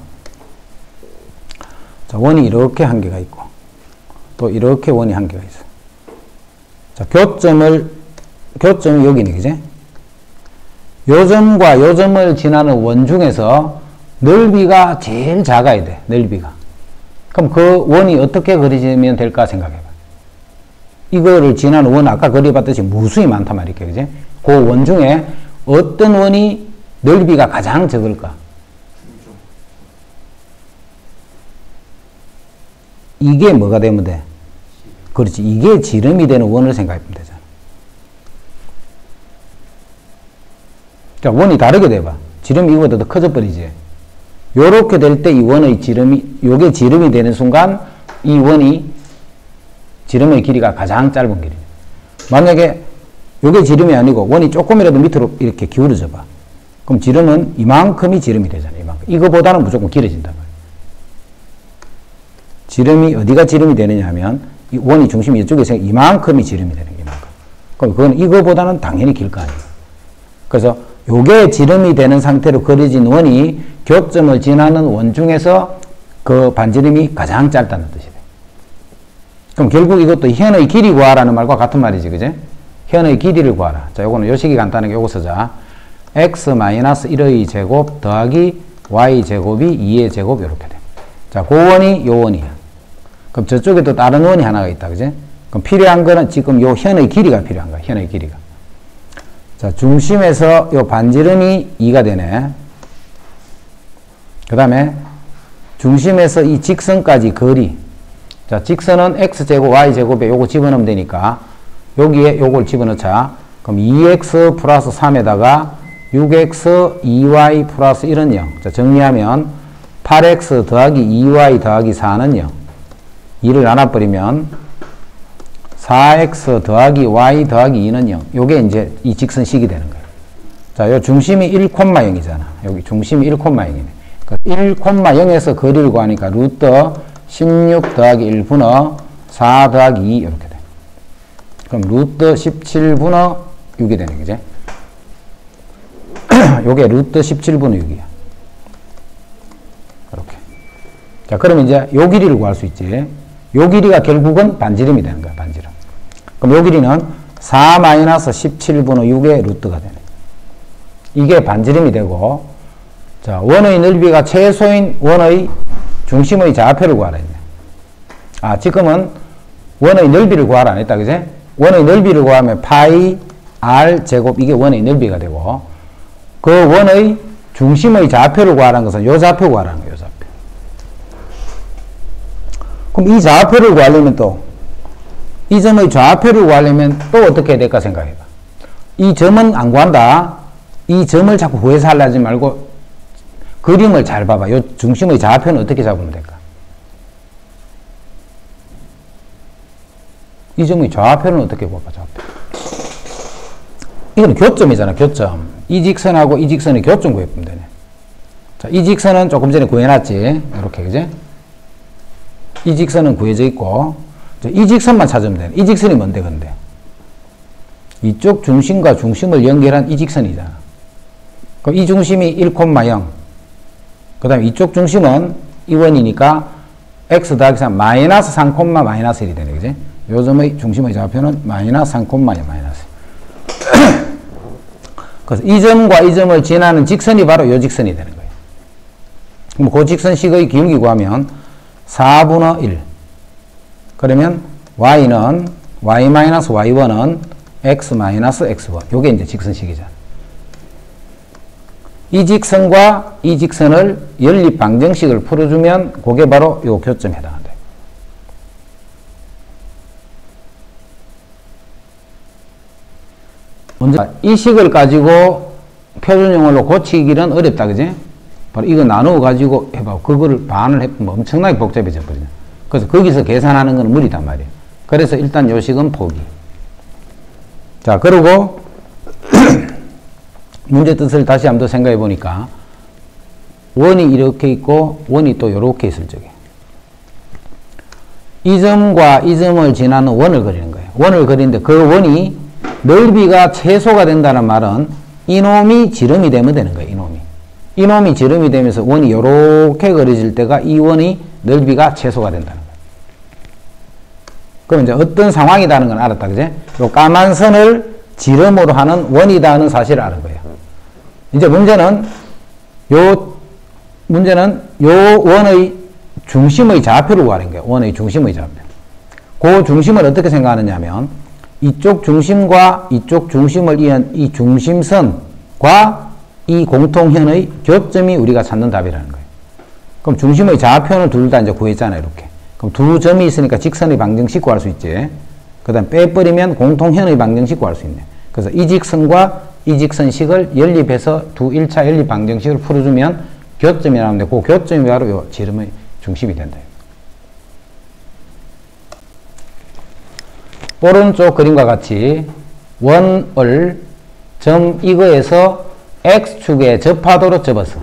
A: 자, 원이 이렇게 한 개가 있고, 또 이렇게 원이 한 개가 있어. 자, 교점이 여기네, 그지? 요 점과 요 점을 지나는 원 중에서 넓이가 제일 작아야 돼, 넓이가. 그럼 그 원이 어떻게 그려지면 될까 생각해봐. 이거를 지나는 원 아까 그려봤듯이 무수히 많단 말이야, 그지? 그 원 중에 어떤 원이 넓이가 가장 적을까? 이게 뭐가 되면 돼? 그렇지. 이게 지름이 되는 원을 생각하면 되잖아. 자, 원이 다르게 돼봐. 지름이 이거보다 더 커져 버리지. 요렇게 될 때 이 원의 지름이, 요게 지름이 되는 순간 이 원이 지름의 길이가 가장 짧은 길이에요. 만약에 요게 지름이 아니고 원이 조금이라도 밑으로 이렇게 기울어져 봐. 그럼 지름은 이만큼이 지름이 되잖아. 이만큼. 이거보다는 무조건 길어진단 말이야. 지름이 어디가 지름이 되느냐 하면 이 원이 중심이 이쪽에서 이만큼이 지름이 되는 거야. 이만큼. 그럼 그건 이거보다는 당연히 길 거 아니에요. 그래서 요게 지름이 되는 상태로 그려진 원이 교점을 지나는 원 중에서 그 반지름이 가장 짧다는 뜻이 돼. 그럼 결국 이것도 현의 길이 구하라는 말과 같은 말이지, 그제? 현의 길이를 구하라. 자, 요거는 요식이 간단하게 요거 쓰자. x-1의 제곱 더하기 y 제곱이 2의 제곱 이렇게 돼. 자, 그 원이 요 원이야. 그럼 저쪽에 또 다른 원이 하나가 있다, 그제? 그럼 필요한 거는 지금 요 현의 길이가 필요한 거야, 현의 길이가. 자, 중심에서 요 반지름이 2가 되네. 그 다음에 중심에서 이 직선까지 거리. 자, 직선은 x제곱 y제곱에 요거 집어넣으면 되니까 여기에 요걸 집어넣자. 그럼 2x 플러스 3에다가 6x 2y 플러스 1은 0. 자, 정리하면 8x 더하기 2y 더하기 4는 0. 2를 나눠버리면 4x 더하기 y 더하기 2는 0. 요게 이제 이 직선식이 되는 거예요. 자, 요 중심이 1,0이잖아. 여기 중심이 1,0이네. 1,0에서 거리를 구하니까 루트 16 더하기 1분의 4 더하기 2 이렇게 돼. 그럼 루트 17분의 6이 되네, 그제? 요게 루트 17분의 6이야. 이렇게. 자, 그럼 이제 요 길이를 구할 수 있지. 요 길이가 결국은 반지름이 되는 거야, 반지름. 그럼 요 길이는 4-17분의 6의 루트가 되네. 이게 반지름이 되고, 자, 원의 넓이가 최소인 원의 중심의 좌표를 구하라 했네. 지금은 원의 넓이를 구하라 안 했다, 그지? 원의 넓이를 구하면 파이 r 제곱 이게 원의 넓이가 되고 그 원의 중심의 좌표를 구하라는 것은 요 좌표 구하라는 거예요, 요 좌표. 그럼 이 좌표를 구하려면 또 이 점의 좌표를 구하려면 또 어떻게 해야 될까 생각해봐. 이 점은 안 구한다. 이 점을 자꾸 구해서 하려지 말고 그림을 잘 봐봐. 요 중심의 좌표는 어떻게 잡으면 될까? 이 점의 좌표는 어떻게 구할까? 좌표. 이건 교점이잖아, 교점. 이 직선하고 이 직선의 교점 구해보면 되네. 자, 이 직선은 조금 전에 구해놨지. 이렇게, 그지? 이 직선은 구해져 있고, 이 직선만 찾으면 되네. 이 직선이 뭔데, 근데? 이쪽 중심과 중심을 연결한 이 직선이잖아. 그럼 이 중심이 1,0. 그 다음에 이쪽 중심은 이 원이니까 x 더하기 3 마이너스 3, 마이너스 1이 되네, 그지? 요 점의 중심의 좌표는 마이너스 3, 마이너스 1. 그래서 이 점과 이 점을 지나는 직선이 바로 요 직선이 되는 거예요. 그럼 그 직선식의 기울기 구하면 4분의 1. 그러면 y는 y-y1은 x-x1. 요게 이제 직선식이잖아. 이 직선과 이 직선을 연립 방정식을 풀어주면 그게 바로 요 교점에 해당한다. 먼저 이 식을 가지고 표준용어로 고치기는 어렵다, 그지? 바로 이거 나누어 가지고 해봐. 그거를 반을 해보면 엄청나게 복잡해져 버리죠. 그래서 거기서 계산하는 건 무리단 말이에요. 그래서 일단 요 식은 포기. 자, 그리고 문제 뜻을 다시 한번 더 생각해 보니까 원이 이렇게 있고 원이 또 이렇게 있을 적에 이 점과 이 점을 지나는 원을 그리는 거예요. 원을 그리는데 그 원이 넓이가 최소가 된다는 말은 이놈이 지름이 되면 되는 거예요. 이놈이 지름이 되면서 원이 이렇게 그려질 때가 이 원이 넓이가 최소가 된다는 거예요. 그럼 이제 어떤 상황이다는 건 알았다, 그제? 요 까만 선을 지름으로 하는 원이다 하는 사실을 아는 거예요. 이제 문제는 요 원의 중심의 좌표를 구하는 거예요. 원의 중심의 좌표. 그 중심을 어떻게 생각하느냐 하면 이쪽 중심과 이쪽 중심을 이은 이 중심선과 이 공통현의 교점이 우리가 찾는 답이라는 거예요. 그럼 중심의 좌표는 둘 다 이제 구했잖아요, 이렇게. 그럼 두 점이 있으니까 직선의 방정식 구할 수 있지. 그 다음 빼버리면 공통현의 방정식 구할 수 있네. 그래서 이 직선과 이 직선식을 연립해서 두 1차 연립 방정식을 풀어주면 교점이 나오는데 그 교점이 바로 요 지름의 중심이 된다. 오른쪽 그림과 같이 원을 점 이거에서 x축의 접하도록 접었어.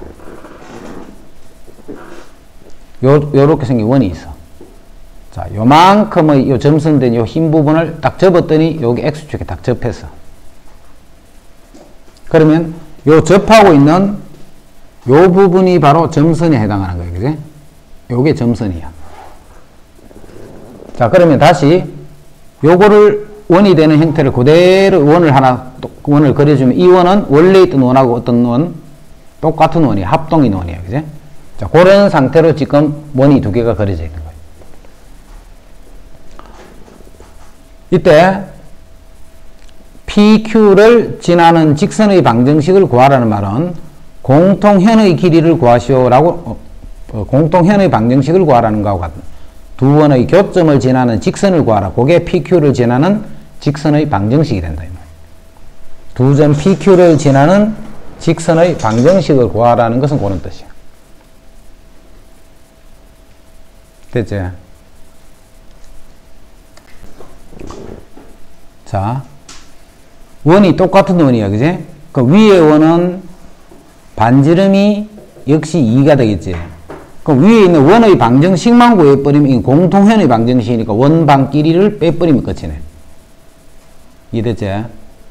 A: 요렇게 생긴 원이 있어. 자, 요만큼의 요 점선된 요 흰 부분을 딱 접었더니 여기 x축에 딱 접했어. 그러면 요 접하고 있는 요 부분이 바로 점선에 해당하는 거예요. 그지? 요게 점선이야. 자, 그러면 다시 요거를 원이 되는 형태를 그대로 원을 그려주면 이 원은 원래 있던 원하고 어떤 원? 똑같은 원이야. 합동인 원이야. 그지? 자, 그런 상태로 지금 원이 두 개가 그려져 있는 거예요. 이때 PQ를 지나는 직선의 방정식을 구하라는 말은 공통현의 길이를 구하시오라고 공통현의 방정식을 구하라는 거하고 같은 두 원의 교점을 지나는 직선을 구하라. 그게 PQ를 지나는 직선의 방정식이 된다. 두 점 PQ를 지나는 직선의 방정식을 구하라는 것은 그런 뜻이야. 됐지? 자, 원이 똑같은 원이야, 그지? 그 위에 원은 반지름이 역시 2가 되겠지. 그 위에 있는 원의 방정식만 구해버리면 이 공통현의 방정식이니까 원방 길이를 빼버리면 끝이네. 이해됐지?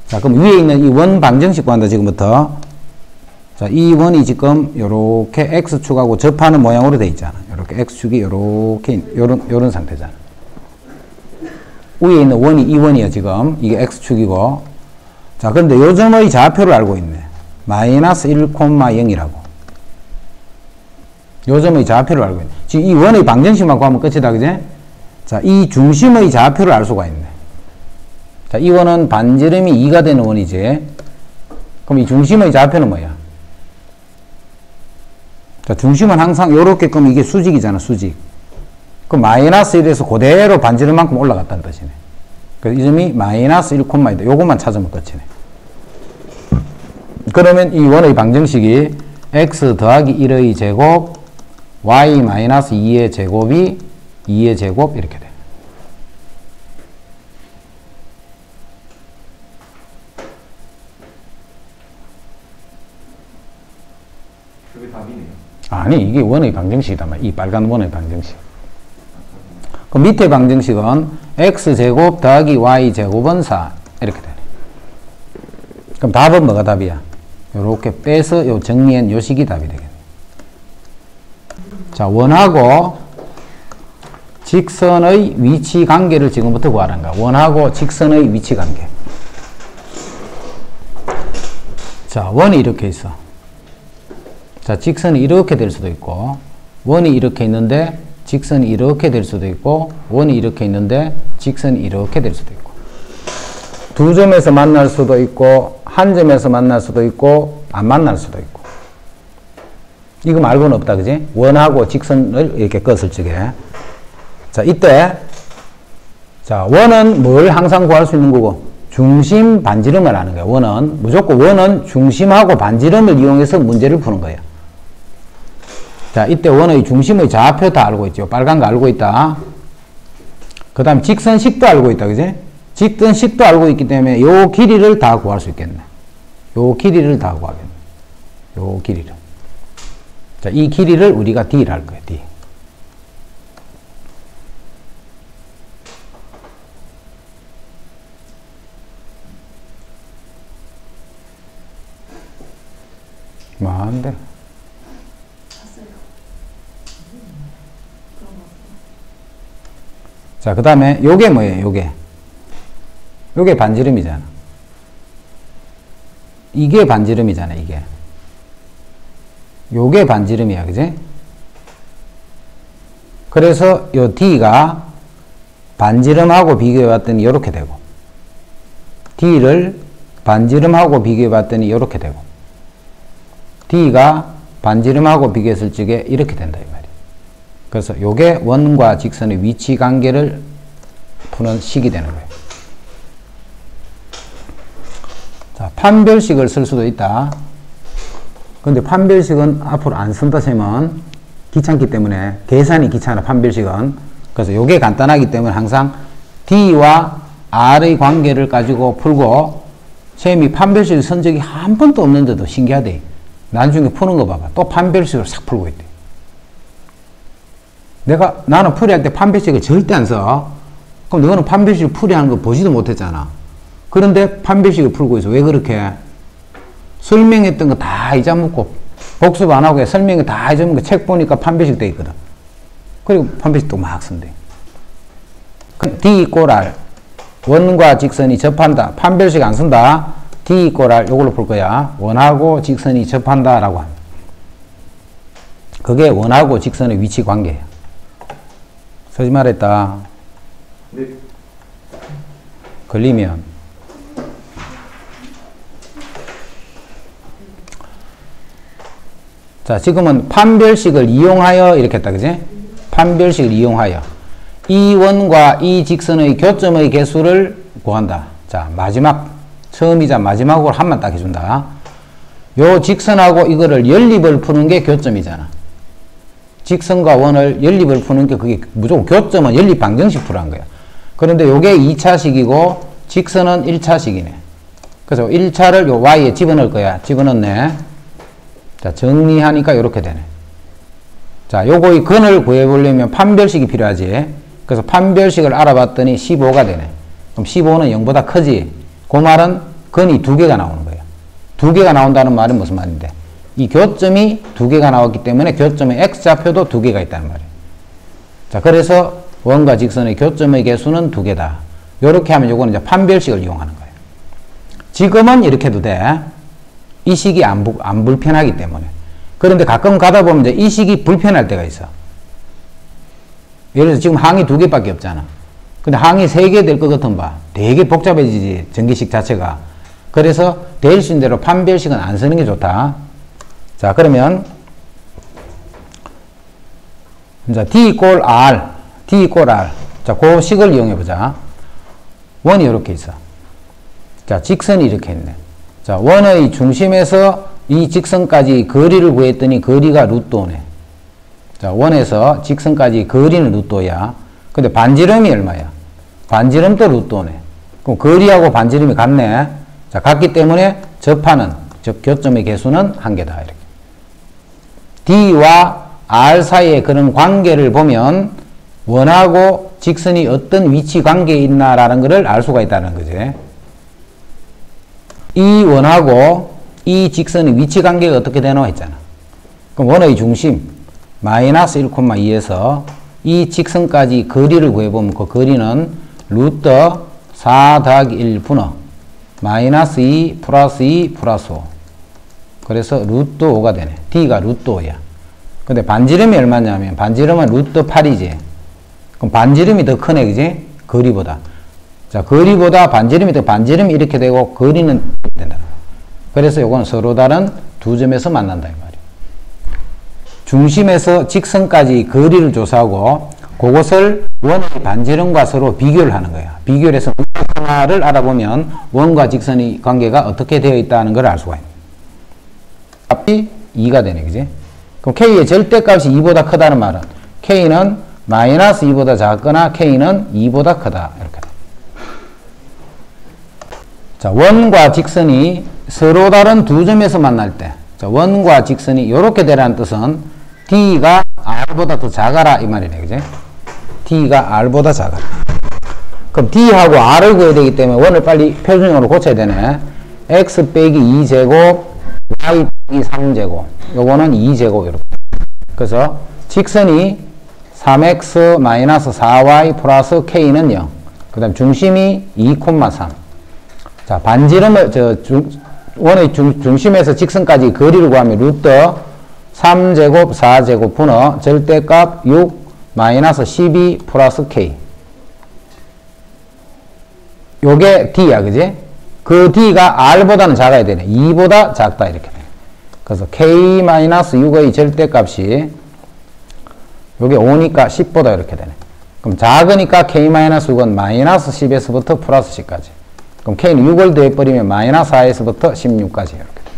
A: 자, 그럼 위에 있는 이 원 방정식 구한다, 지금부터. 자, 이 원이 지금 요렇게 x축하고 접하는 모양으로 돼 있잖아. 요렇게 x축이 요렇게, 요런 상태잖아. 위에 있는 원이 이 원이야, 지금. 이게 x축이고. 자, 그런데 요 점의 좌표를 알고 있네. 마이너스 1,0이라고. 요 점의 좌표를 알고 있네. 지금 이 원의 방정식만 구하면 끝이다, 그제? 자, 이 중심의 좌표를 알 수가 있네. 자, 이 원은 반지름이 2가 되는 원이지. 그럼 이 중심의 좌표는 뭐야? 자, 중심은 항상 요렇게, 그럼 이게 수직이잖아, 수직. 그럼 마이너스 1에서 그대로 반지름만큼 올라갔다는 뜻이네. 그래서 이 점이 마이너스 1,2다. 요것만 찾으면 끝이네. 그러면 이 원의 방정식이 x 더하기 1의 제곱, y 마이너스 2의 제곱이 2의 제곱 이렇게 돼.
C: 그게 답이네요.
A: 아니, 이게 원의 방정식이다. 이 빨간 원의 방정식. 그 밑에 방정식은 x제곱 더하기 y제곱은 4 이렇게 되네. 그럼 답은 뭐가 답이야? 요렇게 빼서 요 정리한 요 식이 답이 되겠네. 자, 원하고 직선의 위치 관계를 지금부터 구하라는 거야. 원하고 직선의 위치 관계. 자, 원이 이렇게 있어. 자, 직선이 이렇게 될 수도 있고, 원이 이렇게 있는데 직선이 이렇게 될 수도 있고, 원이 이렇게 있는데 직선이 이렇게 될 수도 있고, 두 점에서 만날 수도 있고, 한 점에서 만날 수도 있고, 안 만날 수도 있고. 이거 말고는 없다, 그지? 원하고 직선을 이렇게 껐을 적에. 자, 이때, 자, 원은 뭘 항상 구할 수 있는 거고? 중심 반지름을 아는 거야. 원은, 무조건 원은 중심하고 반지름을 이용해서 문제를 푸는 거야. 자, 이때 원의 중심의 좌표 다 알고 있죠. 빨간 거 알고 있다. 그 다음 직선식도 알고 있다, 그지? 직선식도 알고 있기 때문에 요 길이를 다 구할 수 있겠네. 요 길이를 다 구하겠네. 요 길이를. 자, 이 길이를 우리가 D를 할 거예요, D. 뭐한데? 자, 그 다음에 요게 뭐예요? 요게 반지름이잖아. 이게 반지름이잖아, 이게. 요게 반지름이야, 그지? 그래서 요 D가 반지름하고 비교해 봤더니 요렇게 되고, D를 반지름하고 비교해 봤더니 요렇게 되고, D가 반지름하고 비교했을 적에 이렇게 된다, 이 말이야. 그래서 요게 원과 직선의 위치 관계를 푸는 식이 되는 거예요. 자, 판별식을 쓸 수도 있다. 근데 판별식은 앞으로 안 쓴다 하면 귀찮기 때문에, 계산이 귀찮아, 판별식은. 그래서 요게 간단하기 때문에 항상 D와 R의 관계를 가지고 풀고, 쌤이 판별식을 쓴 적이 한 번도 없는데도 신기하대. 나중에 푸는 거 봐봐. 또 판별식을 싹 풀고 있대. 나는 풀이할 때 판별식을 절대 안 써. 그럼 너는 판별식을 풀이하는 거 보지도 못했잖아. 그런데 판별식을 풀고 있어. 왜 그렇게? 설명했던 거 다 잊어먹고, 복습 안 하고 설명을 다 잊어먹고 책 보니까 판별식 돼 있거든. 그리고 판별식 또 막 쓴대. D 이꼴 R. 원과 직선이 접한다. 판별식 안 쓴다. D 이꼴 R. 요걸로 풀 거야. 원하고 직선이 접한다. 라고 합니다. 그게 원하고 직선의 위치 관계예요. 쓰지 말했다.
C: 네.
A: 걸리면. 자, 지금은 판별식을 이용하여 이렇게 했다, 그지? 판별식을 이용하여 이 원과 이 직선의 교점의 개수를 구한다. 자, 처음이자 마지막으로 한만 딱 해준다. 요 직선하고 이거를 연립을 푸는 게 교점이잖아. 직선과 원을 연립을 푸는 게 그게 무조건 교점은 연립 방정식 풀어한 거야. 그런데 요게 2차식이고 직선은 1차식이네. 그래서 1차를 요 y에 집어넣을 거야. 집어넣네. 자, 정리하니까 요렇게 되네. 자, 요거의 근을 구해보려면 판별식이 필요하지. 그래서 판별식을 알아봤더니 15가 되네. 그럼 15는 0보다 크지. 그 말은 근이 2개가 나오는 거예요. 2개가 나온다는 말은 무슨 말인데? 이 교점이 2개가 나왔기 때문에 교점의 x좌표도 2개가 있다는 말이에요. 자, 그래서 원과 직선의 교점의 개수는 2개다. 요렇게 하면 요거는 이제 판별식을 이용하는 거예요. 지금은 이렇게 해도 돼. 이 식이 안 불편하기 때문에. 그런데 가끔 가다 보면 이제 이 식이 불편할 때가 있어. 예를 들어서 지금 항이 2개밖에 없잖아. 근데 항이 3개 될 것 같으면 봐. 되게 복잡해지지, 전기식 자체가. 그래서 될 수 있는 대로 판별식은 안 쓰는 게 좋다. 자, 그러면 자, D equal R, D equal R. 자, 그 식을 이용해 보자. 원이 이렇게 있어. 자, 직선이 이렇게 있네. 자, 원의 중심에서 이 직선까지 거리를 구했더니 거리가 루트오네. 자, 원에서 직선까지 거리는 루트오야. 근데 반지름이 얼마야? 반지름도 루트오네. 그럼 거리하고 반지름이 같네. 자, 같기 때문에 접하는, 즉 교점의 개수는 1개다. 이렇게. D와 R 사이의 그런 관계를 보면 원하고 직선이 어떤 위치 관계에 있나라는 것을 알 수가 있다는 거지. 이 원하고 이 직선의 위치 관계가 어떻게 되노 했잖아. 그럼 원의 중심 마이너스 1,2에서 이 직선까지 거리를 구해보면 그 거리는 루트 4 더하기 1 분어 마이너스 2 플러스 2 플러스 5. 그래서 루트 5가 되네. D가 루트 5야. 근데 반지름이 얼마냐면 반지름은 루트 8이지. 그럼 반지름이 더 크네, 그지? 거리보다. 자, 거리보다 반지름이 더, 반지름이 이렇게 되고 거리는 이렇게 된다. 그래서 요거는 서로 다른 두 점에서 만난다 이 말이야. 중심에서 직선까지 거리를 조사하고 그것을 원의 반지름과 서로 비교를 하는 거야. 비교를 해서 하나를 알아보면 원과 직선의 관계가 어떻게 되어 있다는 걸 알 수가 있는 거야. 값이 2가 되네, 그지? 그럼 K의 절대값이 2보다 크다는 말은 K는 마이너스 2보다 작거나 K는 2보다 크다. 이렇게. 자, 원과 직선이 서로 다른 두 점에서 만날 때, 자, 원과 직선이 이렇게 되라는 뜻은 D가 R보다 더 작아라 이 말이네, 그지? D가 R보다 작아라. 그럼 D하고 R을 구해야 되기 때문에 원을 빨리 표준형으로 고쳐야 되네. X 빼기 2제곱, Y 빼기 3제곱. 요거는 2제곱 이렇게. 그래서 직선이 3x 마이너스 4y 플러스 k는 0. 그 다음 중심이 2,3. 자, 반지름을, 원의 중심에서 직선까지 거리를 구하면 루트 3제곱 4제곱 분어 절대값 6 마이너스 12 플러스 k. 요게 d야, 그지? 그 d가 r보다는 작아야 되네. 2보다 작다, 이렇게 돼. 그래서 k 마이너스 6의 절대값이 요게 5니까 10보다 이렇게 되네. 그럼 작으니까 k 마이너스 6은 마이너스 10에서부터 플러스 10까지. 그럼 k는 6을 더해버리면 마이너스 4에서부터 16까지 이렇게 돼.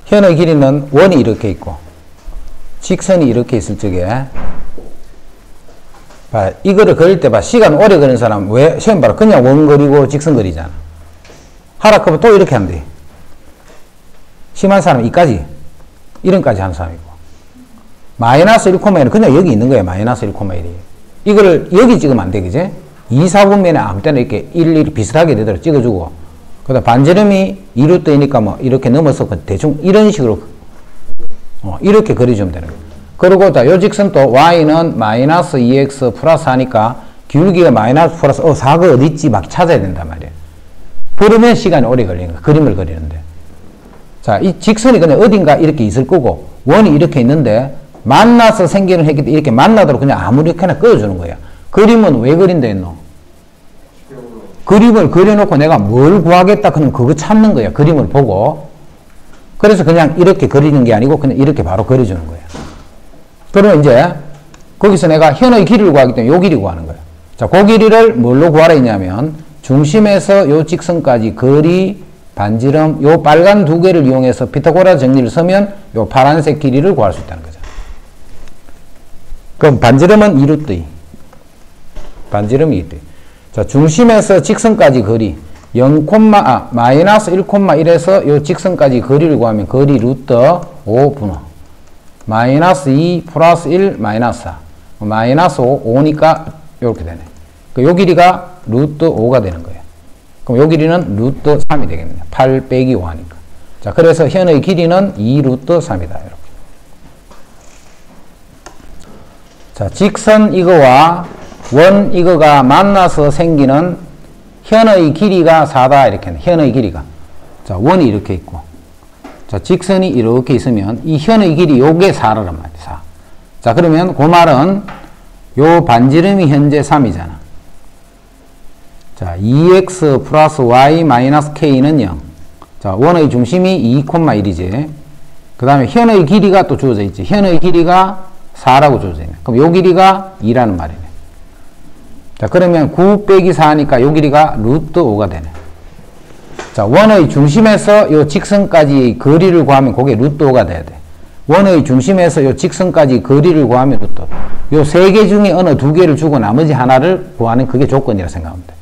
A: 현의 길이는 원이 이렇게 있고 직선이 이렇게 있을 적에 봐, 이거를 그릴 때 봐. 시간 오래 걸린 사람 왜 시험 봐라. 그냥 원 그리고 직선 그리잖아. 하라 그러면 또 이렇게 한대. 심한 사람은 이까지 1원까지 하는 사람이고 마이너스 1,1은 그냥 여기 있는 거야. 마이너스 1,1이 이거를 여기 찍으면 안 돼, 그제? 2, 4분면에 아무 때나 이렇게 일일이 비슷하게 되도록 찍어주고 그 다음 반지름이 2루트이니까 뭐 이렇게 넘어서 대충 이런 식으로 이렇게 그려주면 되는 거야. 그리고 자, 요 직선 또 y는 마이너스 2x 플러스 하니까 기울기가 마이너스 플러스 4가 어디 있지 막 찾아야 된단 말이야. 그러면 시간이 오래 걸리는 거야. 그림을 그리는데. 자, 이 직선이 그냥 어딘가 이렇게 있을 거고 원이 이렇게 있는데 만나서 생기는 했기 때문에 이렇게 만나도록 그냥 아무렇게나 그려주는 거야. 그림은 왜 그린다 했노? 그림을 그려놓고 내가 뭘 구하겠다 그러면 그거 찾는 거야. 그림을 보고. 그래서 그냥 이렇게 그리는 게 아니고 그냥 이렇게 바로 그려주는 거야. 그러면 이제 거기서 내가 현의 길이를 구하기 때문에 요 길이 구하는 거야. 자, 그 길이를 뭘로 구하라 했냐면 중심에서 요 직선까지 거리, 반지름, 요 빨간 두 개를 이용해서 피타고라 정리를 쓰면 요 파란색 길이를 구할 수 있다는 거죠. 그럼 반지름은 2루트 2. 반지름이 2루트 2. 자, 중심에서 직선까지 거리 마이너스 1,1에서 요 직선까지 거리를 구하면 거리 루트 5 분어 마이너스 2 플러스 1 마이너스 4 마이너스 5니까 이렇게 되네. 요 길이가 루트 5가 되는 거예요. 그럼 요 길이는 루트 3이 되겠네. 8 빼기 5 하니까. 자, 그래서 현의 길이는 2 루트 3이다. 이렇게. 자, 직선 이거와 원 이거가 만나서 생기는 현의 길이가 4다. 이렇게. 현의 길이가. 자, 원이 이렇게 있고. 자, 직선이 이렇게 있으면 이 현의 길이 요게 4라란 말이야. 4. 자, 그러면 그 말은 요 반지름이 현재 3이잖아. 자, 2x 플러스 y 마이너스 k는 0. 자, 원의 중심이 2,1이지. 그 다음에 현의 길이가 또 주어져 있지. 현의 길이가 4라고 주어져 있네. 그럼 요 길이가 2라는 말이네. 자, 그러면 9 빼기 4니까 요 길이가 루트 5가 되네. 자, 원의 중심에서 요 직선까지 거리를 구하면 그게 루트 5가 돼야 돼. 원의 중심에서 요 직선까지 거리를 구하면 루트. 요 세 개 중에 어느 두 개를 주고 나머지 하나를 구하는 그게 조건이라 생각하면 돼.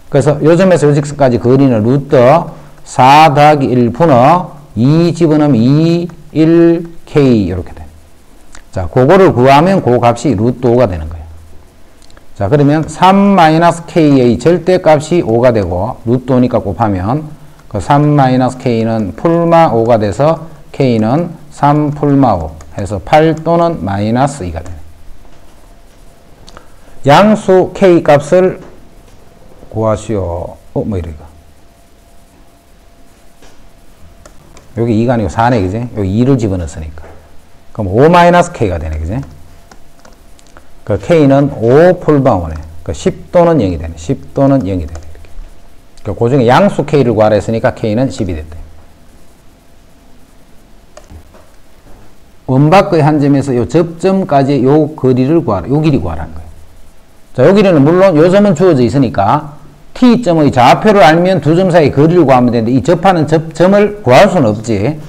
A: 그래서 요 점에서 요 직선까지 거리는 루트 4 더하기 1 분어 2 집어넣으면 2, 1, k 이렇게 돼. 자, 그거를 구하면 그 값이 루트 5가 되는 거예요. 자, 그러면 3-k의 절대값이 5가 되고 루트 5니까 곱하면 그 3-k는 풀마 5가 돼서 k는 3 풀마 5 해서 8 또는 마이너스 2가 되네. 양수 k 값을 구하시오. 뭐 이래가. 여기 2가 아니고 4네, 그지? 여기 2를 집어넣었으니까. 그럼 5-k가 되네, 그지? 그 k는 5 풀마 5네. 그 10 또는 0이 되네. 10 또는 0이 되네. 이렇게. 그 중에 양수 k를 구하라 했으니까 k는 10이 됐다. 원박의 한 점에서 요 접점까지 요 거리를 구하라. 요 길이 구하라는 거예요. 자, 요 길이는 물론 요 점은 주어져 있으니까 t점의 좌표를 알면 두 점 사이 거리를 구하면 되는데 이 접하는 점을 구할 수는 없지.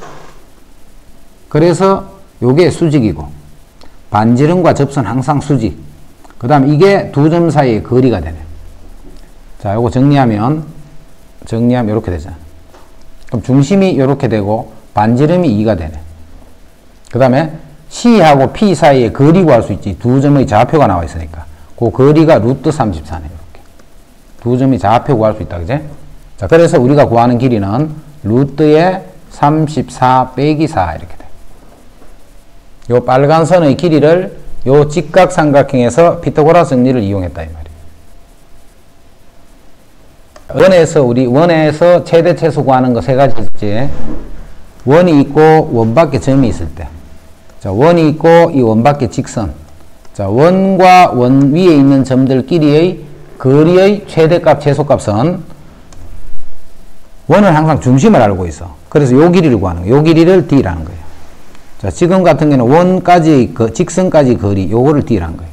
A: 그래서 요게 수직이고 반지름과 접선 항상 수직. 그 다음 이게 두 점 사이의 거리가 되네. 자, 요거 정리하면 이렇게 되잖아. 그럼 중심이 이렇게 되고 반지름이 2가 되네. 그 다음에 C하고 P 사이의 거리 구할 수 있지. 두 점의 좌표가 나와 있으니까. 그 거리가 루트 34네. 이렇게. 두 점의 좌표 구할 수 있다. 그제? 자, 그래서 우리가 구하는 길이는 루트의 34 빼기 4 이렇게 돼. 요 빨간 선의 길이를 요 직각삼각형에서 피타고라스 정리를 이용했다. 이 말이에요. 원에서 최대 최소 구하는 거 세 가지 있지. 원이 있고 원밖에 점이 있을 때. 자, 원이 있고 이 원밖에 직선. 자, 원과 원 위에 있는 점들끼리의 거리의 최대값, 최소값은 원은 항상 중심을 알고 있어. 그래서 요 길이를 구하는 거예요. 요 길이를 d라는 거예요. 자, 지금 같은 경우는 원까지, 직선까지 거리, 요거를 d라는 거예요.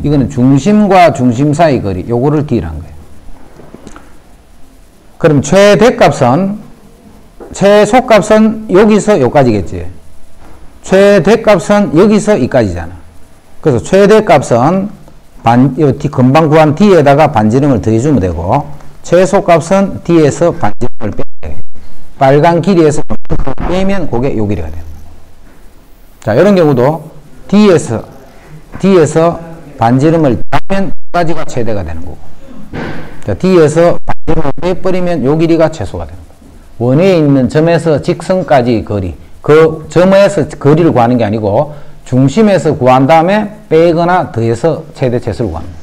A: 이거는 중심과 중심 사이 거리, 요거를 d라는 거예요. 그럼 최소값은 여기서 여기까지겠지. 최대값은 여기서 이까지잖아. 그래서 최대값은 금방 구한 d에다가 반지름을 더해주면 되고, 최소값은 d에서 반지름을 빼야 돼. 빨간 길이에서 빼면 그게 요 길이가 돼요. 자, 이런 경우도 d에서 반지름을 빼면 여기까지가 최대가 되는 거고, 자, d에서 반지름을 빼버리면 요 길이가 최소가 되는 거예요. 원에 있는 점에서 직선까지 거리, 그 점에서 거리를 구하는 게 아니고 중심에서 구한 다음에 빼거나 더해서 최대 최소를 구하는 거예요.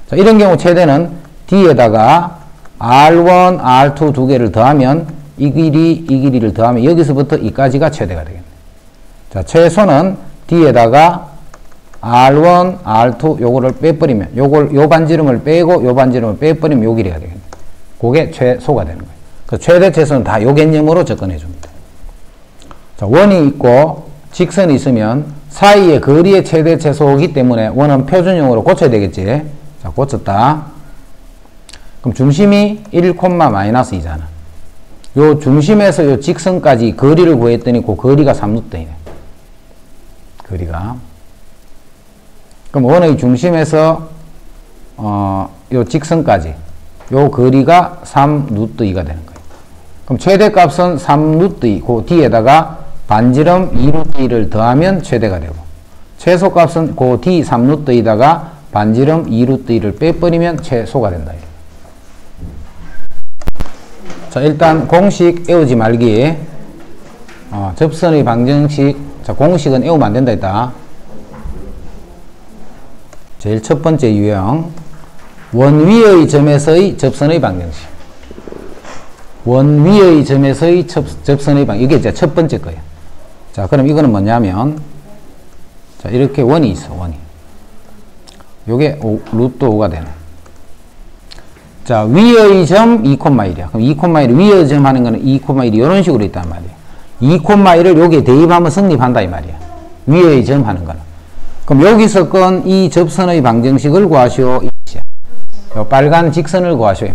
A: 자, 이런 경우 최대는 d에다가 r1, r2 두 개를 더하면 이 길이를 더하면 여기서부터 이까지가 최대가 되겠네. 자, 최소는 d에다가 r1, r2 요거를 빼버리면 요 반지름을 빼고 요 반지름을 빼버리면 요 길이가 되겠네. 그게 최소가 되는 거예요. 그 최대 최소는 다 요 개념으로 접근해 줍니다. 자, 원이 있고 직선이 있으면 사이의 거리의 최대 최소이기 때문에 원은 표준형으로 고쳐야 되겠지. 자, 고쳤다. 그럼 중심이 1,-2잖아. 요 중심에서 요 직선까지 거리를 구했더니 그 거리가 3루트이네. 거리가. 그럼 원의 중심에서 요 직선까지 요 거리가 3루트2가 되는 거예요. 그럼 최대값은 3루트2, 그 뒤에다가 반지름 2루트2를 더하면 최대가 되고, 최소값은 그 d 3루트2다가 반지름 2루트2를 빼버리면 최소가 된다. 자, 일단 공식 외우지 말기. 접선의 방정식. 자, 공식은 외우면 안 된다 했다. 제일 첫 번째 유형. 원 위의 점에서의 접선의 방정식. 원 위의 점에서의 접선의 방. 이게 이제 첫 번째 거예요. 자, 그럼 이거는 뭐냐면, 자, 이렇게 원이 있어, 원이. 요게 루트 5가 되네. 자, 위의 점 2,1이야. 그럼 2,1 위의 점 하는 거는 2,1이 이런 식으로 있단 말이야. 2,1을 여기에 대입하면 성립한다 이 말이야. 위의 점 하는 거는. 그럼 여기서 건 이 접선의 방정식을 구하시오. 요 빨간 직선을 구하시오.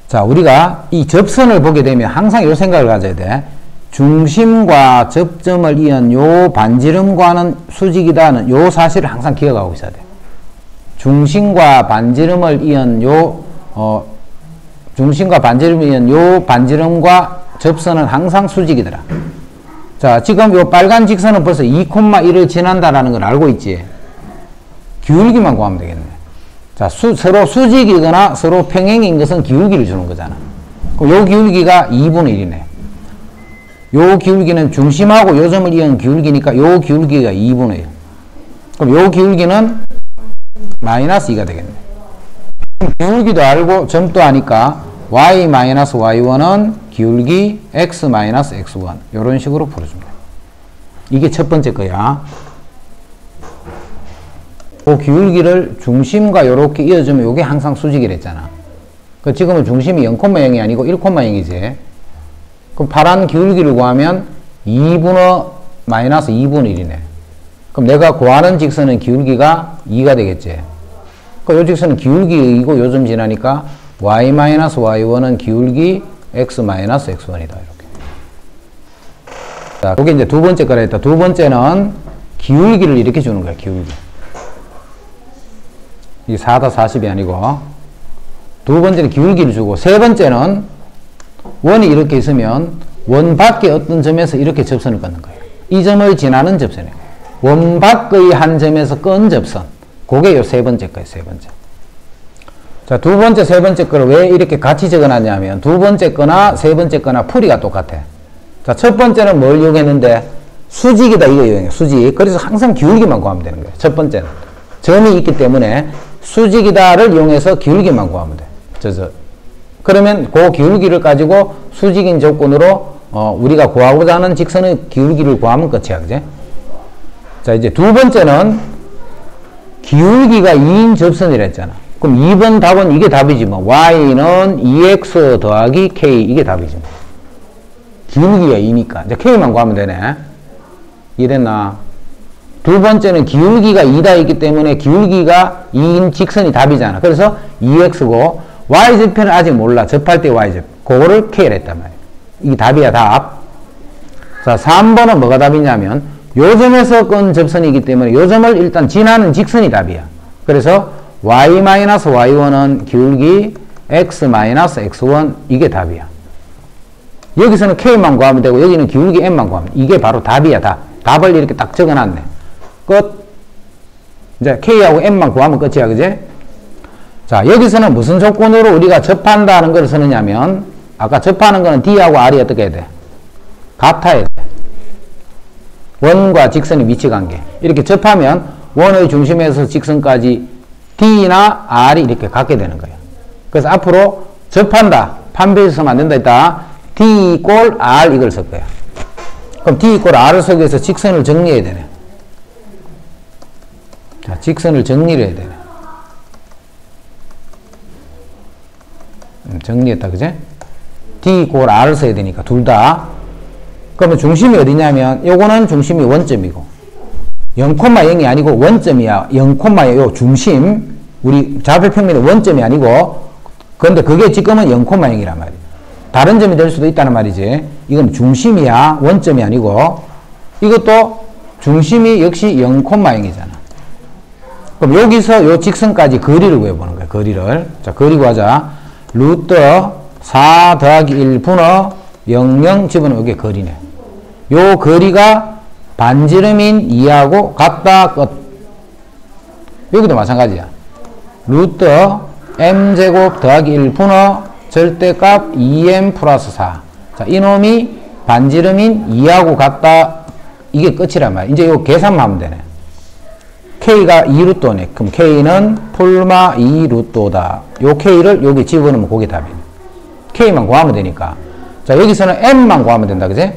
A: 자, 우리가 이 접선을 보게 되면 항상 요 생각을 가져야 돼. 중심과 접점을 이은 요 반지름과는 수직이다는 요 사실을 항상 기억하고 있어야 돼. 중심과 반지름을 이은 중심과 반지름을 이은 요 반지름과 접선은 항상 수직이더라. 자, 지금 요 빨간 직선은 벌써 2,1을 지난다라는 걸 알고 있지. 기울기만 구하면 되겠네. 자, 서로 수직이거나 서로 평행인 것은 기울기를 주는 거잖아. 그럼 요 기울기가 2분의 1이네. 요 기울기는 중심하고 요 점을 이은 기울기니까 요 기울기가 2분의 1. 그럼 요 기울기는 마이너스 2가 되겠네. 기울기도 알고 점도 아니까 y-y1은 기울기 x-x1 이런 식으로 풀어줍니다. 이게 첫 번째 거야. 그 기울기를 중심과 이렇게 이어주면 이게 항상 수직이랬잖아. 그 지금은 중심이 0,0이 아니고 1,0이지. 그럼 파란 기울기를 구하면 2분의 마이너스 2분의 1이네. 그럼 내가 구하는 직선은 기울기가 2가 되겠지. 그 요 직선은 기울기이고 요점 지나니까 y-y1은 기울기 x-x1이다. 이렇게. 자, 그게 이제 두 번째 거라 했다. 두 번째는 기울기를 이렇게 주는 거야, 기울기. 이게 4다 40이 아니고. 두 번째는 기울기를 주고, 세 번째는 원이 이렇게 있으면 원 밖의 어떤 점에서 이렇게 접선을 끊는 거예요. 이 점을 지나는 접선이에요. 원 밖의 한 점에서 끈 접선. 그게 요 세 번째 거예요, 세 번째. 자, 두 번째, 세 번째 거를 왜 이렇게 같이 적어놨냐면, 두 번째 거나 세 번째 거나 풀이가 똑같아. 자, 첫 번째는 뭘 이용했는데, 수직이다, 이거 이용해, 수직. 그래서 항상 기울기만 구하면 되는 거예요, 첫 번째는. 점이 있기 때문에 수직이다를 이용해서 기울기만 구하면 돼. 그러면 그 기울기를 가지고 수직인 조건으로, 우리가 구하고자 하는 직선의 기울기를 구하면 끝이야, 그제? 자, 이제 두 번째는 기울기가 2인 접선이라 했잖아. 그럼 2번 답은 이게 답이지 뭐. y는 2x 더하기 k 이게 답이지 뭐. 기울기가 2니까. 이제 k만 구하면 되네. 이해됐나? 두 번째는 기울기가 2다 있기 때문에 기울기가 2인 직선이 답이잖아. 그래서 2x고 y절편은 아직 몰라. 접할 때 y절. 그거를 k를 했단 말이야. 이게 답이야, 답. 자, 3번은 뭐가 답이냐면 요 점에서 끈 접선이기 때문에 요 점을 일단 지나는 직선이 답이야. 그래서 y-y1은 기울기 x-x1 이게 답이야. 여기서는 k만 구하면 되고 여기는 기울기 m만 구하면 이게 바로 답이야, 답. 답을 이렇게 딱 적어놨네. 끝. 이제 k하고 m만 구하면 끝이야, 그제? 자, 여기서는 무슨 조건으로 우리가 접한다는 걸 쓰느냐면 아까 접하는 거는 d하고 r이 어떻게 해야 돼? 같아야 돼. 원과 직선의 위치관계. 이렇게 접하면 원의 중심에서 직선까지 D나 R이 이렇게 같게 되는 거예요. 그래서 앞으로 접한다. 판별해서 쓰면 안 된다 했다. D 꼴 R 이걸 쓸 거야. 그럼 D 꼴 R을 쓰기 위해서 직선을 정리해야 되네. 자, 직선을 정리를 해야 되네. 정리했다, 그제? D 꼴 R을 써야 되니까, 둘 다. 그러면 중심이 어디냐면, 요거는 중심이 원점이고, 0,0이 아니고 원점이야. 0,0 요 중심, 우리 좌표평면의 원점이 아니고, 그런데 그게 지금은 0,0이란 말이야. 다른 점이 될 수도 있다는 말이지. 이건 중심이야. 원점이 아니고, 이것도 중심이 역시 0,0이잖아. 그럼 여기서 요 직선까지 거리를 구해보는 거야, 거리를. 자, 거리 구하자. 루트 4 더하기 1 분의 00 집어넣으면 이게 거리네. 요 거리가 반지름인 2하고 같다, 끝. 여기도 마찬가지야. 루트 m제곱 더하기 1 분의 절대값 2m 플러스 4. 자, 이놈이 반지름인 2하고 같다. 이게 끝이란 말이야. 이제 요 계산만 하면 되네. k가 2루트네. 그럼 k는 폴마 2루트다. 요 k를 여기 집어넣으면 그게 답이네. K만 구하면 되니까. 자, 여기서는 M만 구하면 된다. 그지?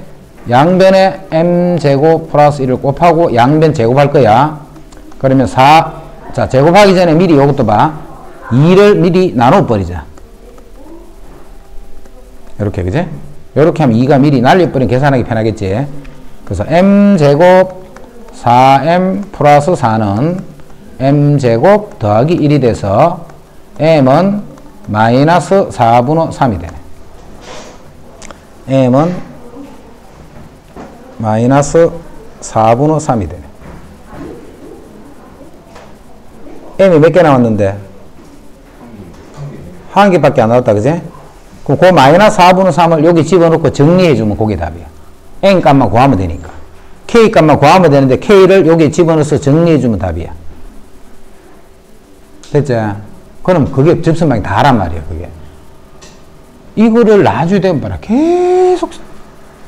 A: 양변에 M제곱 플러스 1을 곱하고 양변 제곱할 거야. 그러면 4, 자, 제곱하기 전에 미리 요것도 봐. 2를 미리 나눠버리자. 이렇게, 그지? 이렇게 하면 2가 미리 날려버리면 계산하기 편하겠지. 그래서 M제곱 4M 플러스 4는 M제곱 더하기 1이 돼서 M은 마이너스 4분의 3이 되네. M은 마이너스 4분의 3이 되네. M이 몇 개 나왔는데? 한 개밖에 안 나왔다, 그지? 그럼 그 마이너스 4분의 3을 여기 집어넣고 정리해주면 그게 답이야. N 값만 구하면 되니까. K 값만 구하면 되는데 K를 여기에 집어넣어서 정리해주면 답이야. 됐지? 그럼 그게 접선방이 다란 말이야, 그게. 이거를 나중에 되면 봐라. 계속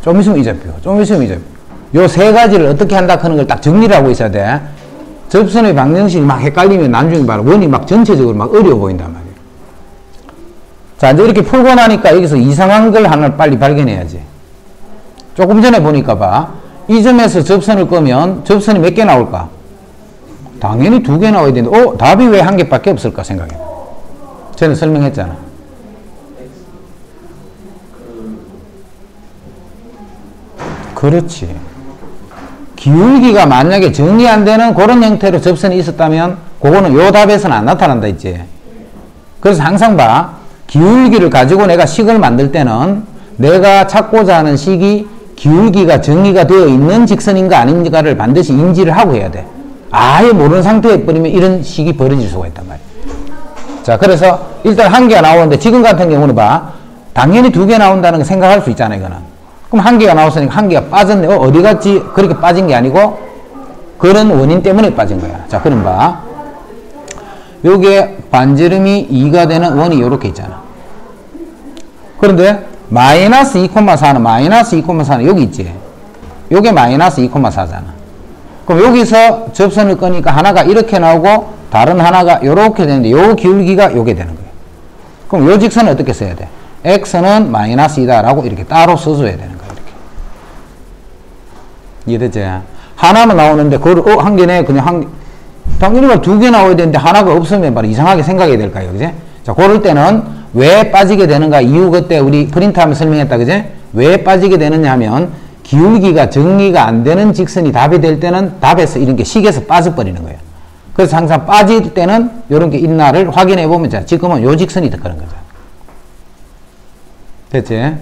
A: 좀 있으면 이 잡혀. 좀 있으면 이 잡혀. 요 세 가지를 어떻게 한다 하는 걸 딱 정리를 하고 있어야 돼. 접선의 방정식이 막 헷갈리면 나중에 봐라. 원이 막 전체적으로 막 어려워 보인단 말이야. 자, 이제 이렇게 풀고 나니까 여기서 이상한 걸 하나를 빨리 발견해야지. 조금 전에 보니까 봐. 이 점에서 접선을 끄면 접선이 몇 개 나올까? 당연히 2개 나와야 되는데, 답이 왜 1개밖에 없을까 생각해. 전에 설명했잖아. 그렇지. 기울기가 만약에 정리 안 되는 그런 형태로 접선이 있었다면, 그거는 요 답에서는 안 나타난다 했지. 그래서 항상 봐. 기울기를 가지고 내가 식을 만들 때는 내가 찾고자 하는 식이 기울기가 정리가 되어 있는 직선인가 아닌가를 반드시 인지를 하고 해야 돼. 아예 모르는 상태에 버리면 이런 식이 벌어질 수가 있단 말이야. 자, 그래서 일단 1개가 나오는데 지금 같은 경우는 봐. 당연히 2개 나온다는 거 생각할 수 있잖아, 이거는. 그럼 1개가 나왔으니까 1개가 빠졌네. 어디 갔지? 그렇게 빠진 게 아니고 그런 원인 때문에 빠진 거야. 자, 그럼 봐. 요게 반지름이 2가 되는 원이 요렇게 있잖아. 그런데 마이너스 2,4는 마이너스 2,4는 여기 있지. 요게 마이너스 2,4잖아. 그럼 여기서 접선을 끄니까 하나가 이렇게 나오고 다른 하나가 요렇게 되는데 요 기울기가 요게 되는 거예요. 그럼 요 직선은 어떻게 써야 돼? x는 마이너스 2다 라고 이렇게 따로 써줘야 되는 거예요. 이렇게. 이해되지? 하나만 나오는데 그걸 한 개네 그냥 당연히 2개 나와야 되는데 하나가 없으면 바로 이상하게 생각해야 될까요? 그지? 자, 그럴 때는 왜 빠지게 되는가 이유 그때 우리 프린트하면 설명했다, 그지? 왜 빠지게 되느냐 하면 기울기가 정리가 안 되는 직선이 답이 될 때는 답에서 이런 게 식에서 빠져버리는 거예요. 그래서 항상 빠질 때는 이런 게 있나를 확인해 보면 자, 지금은 요 직선이 더 그런 거죠. 됐지?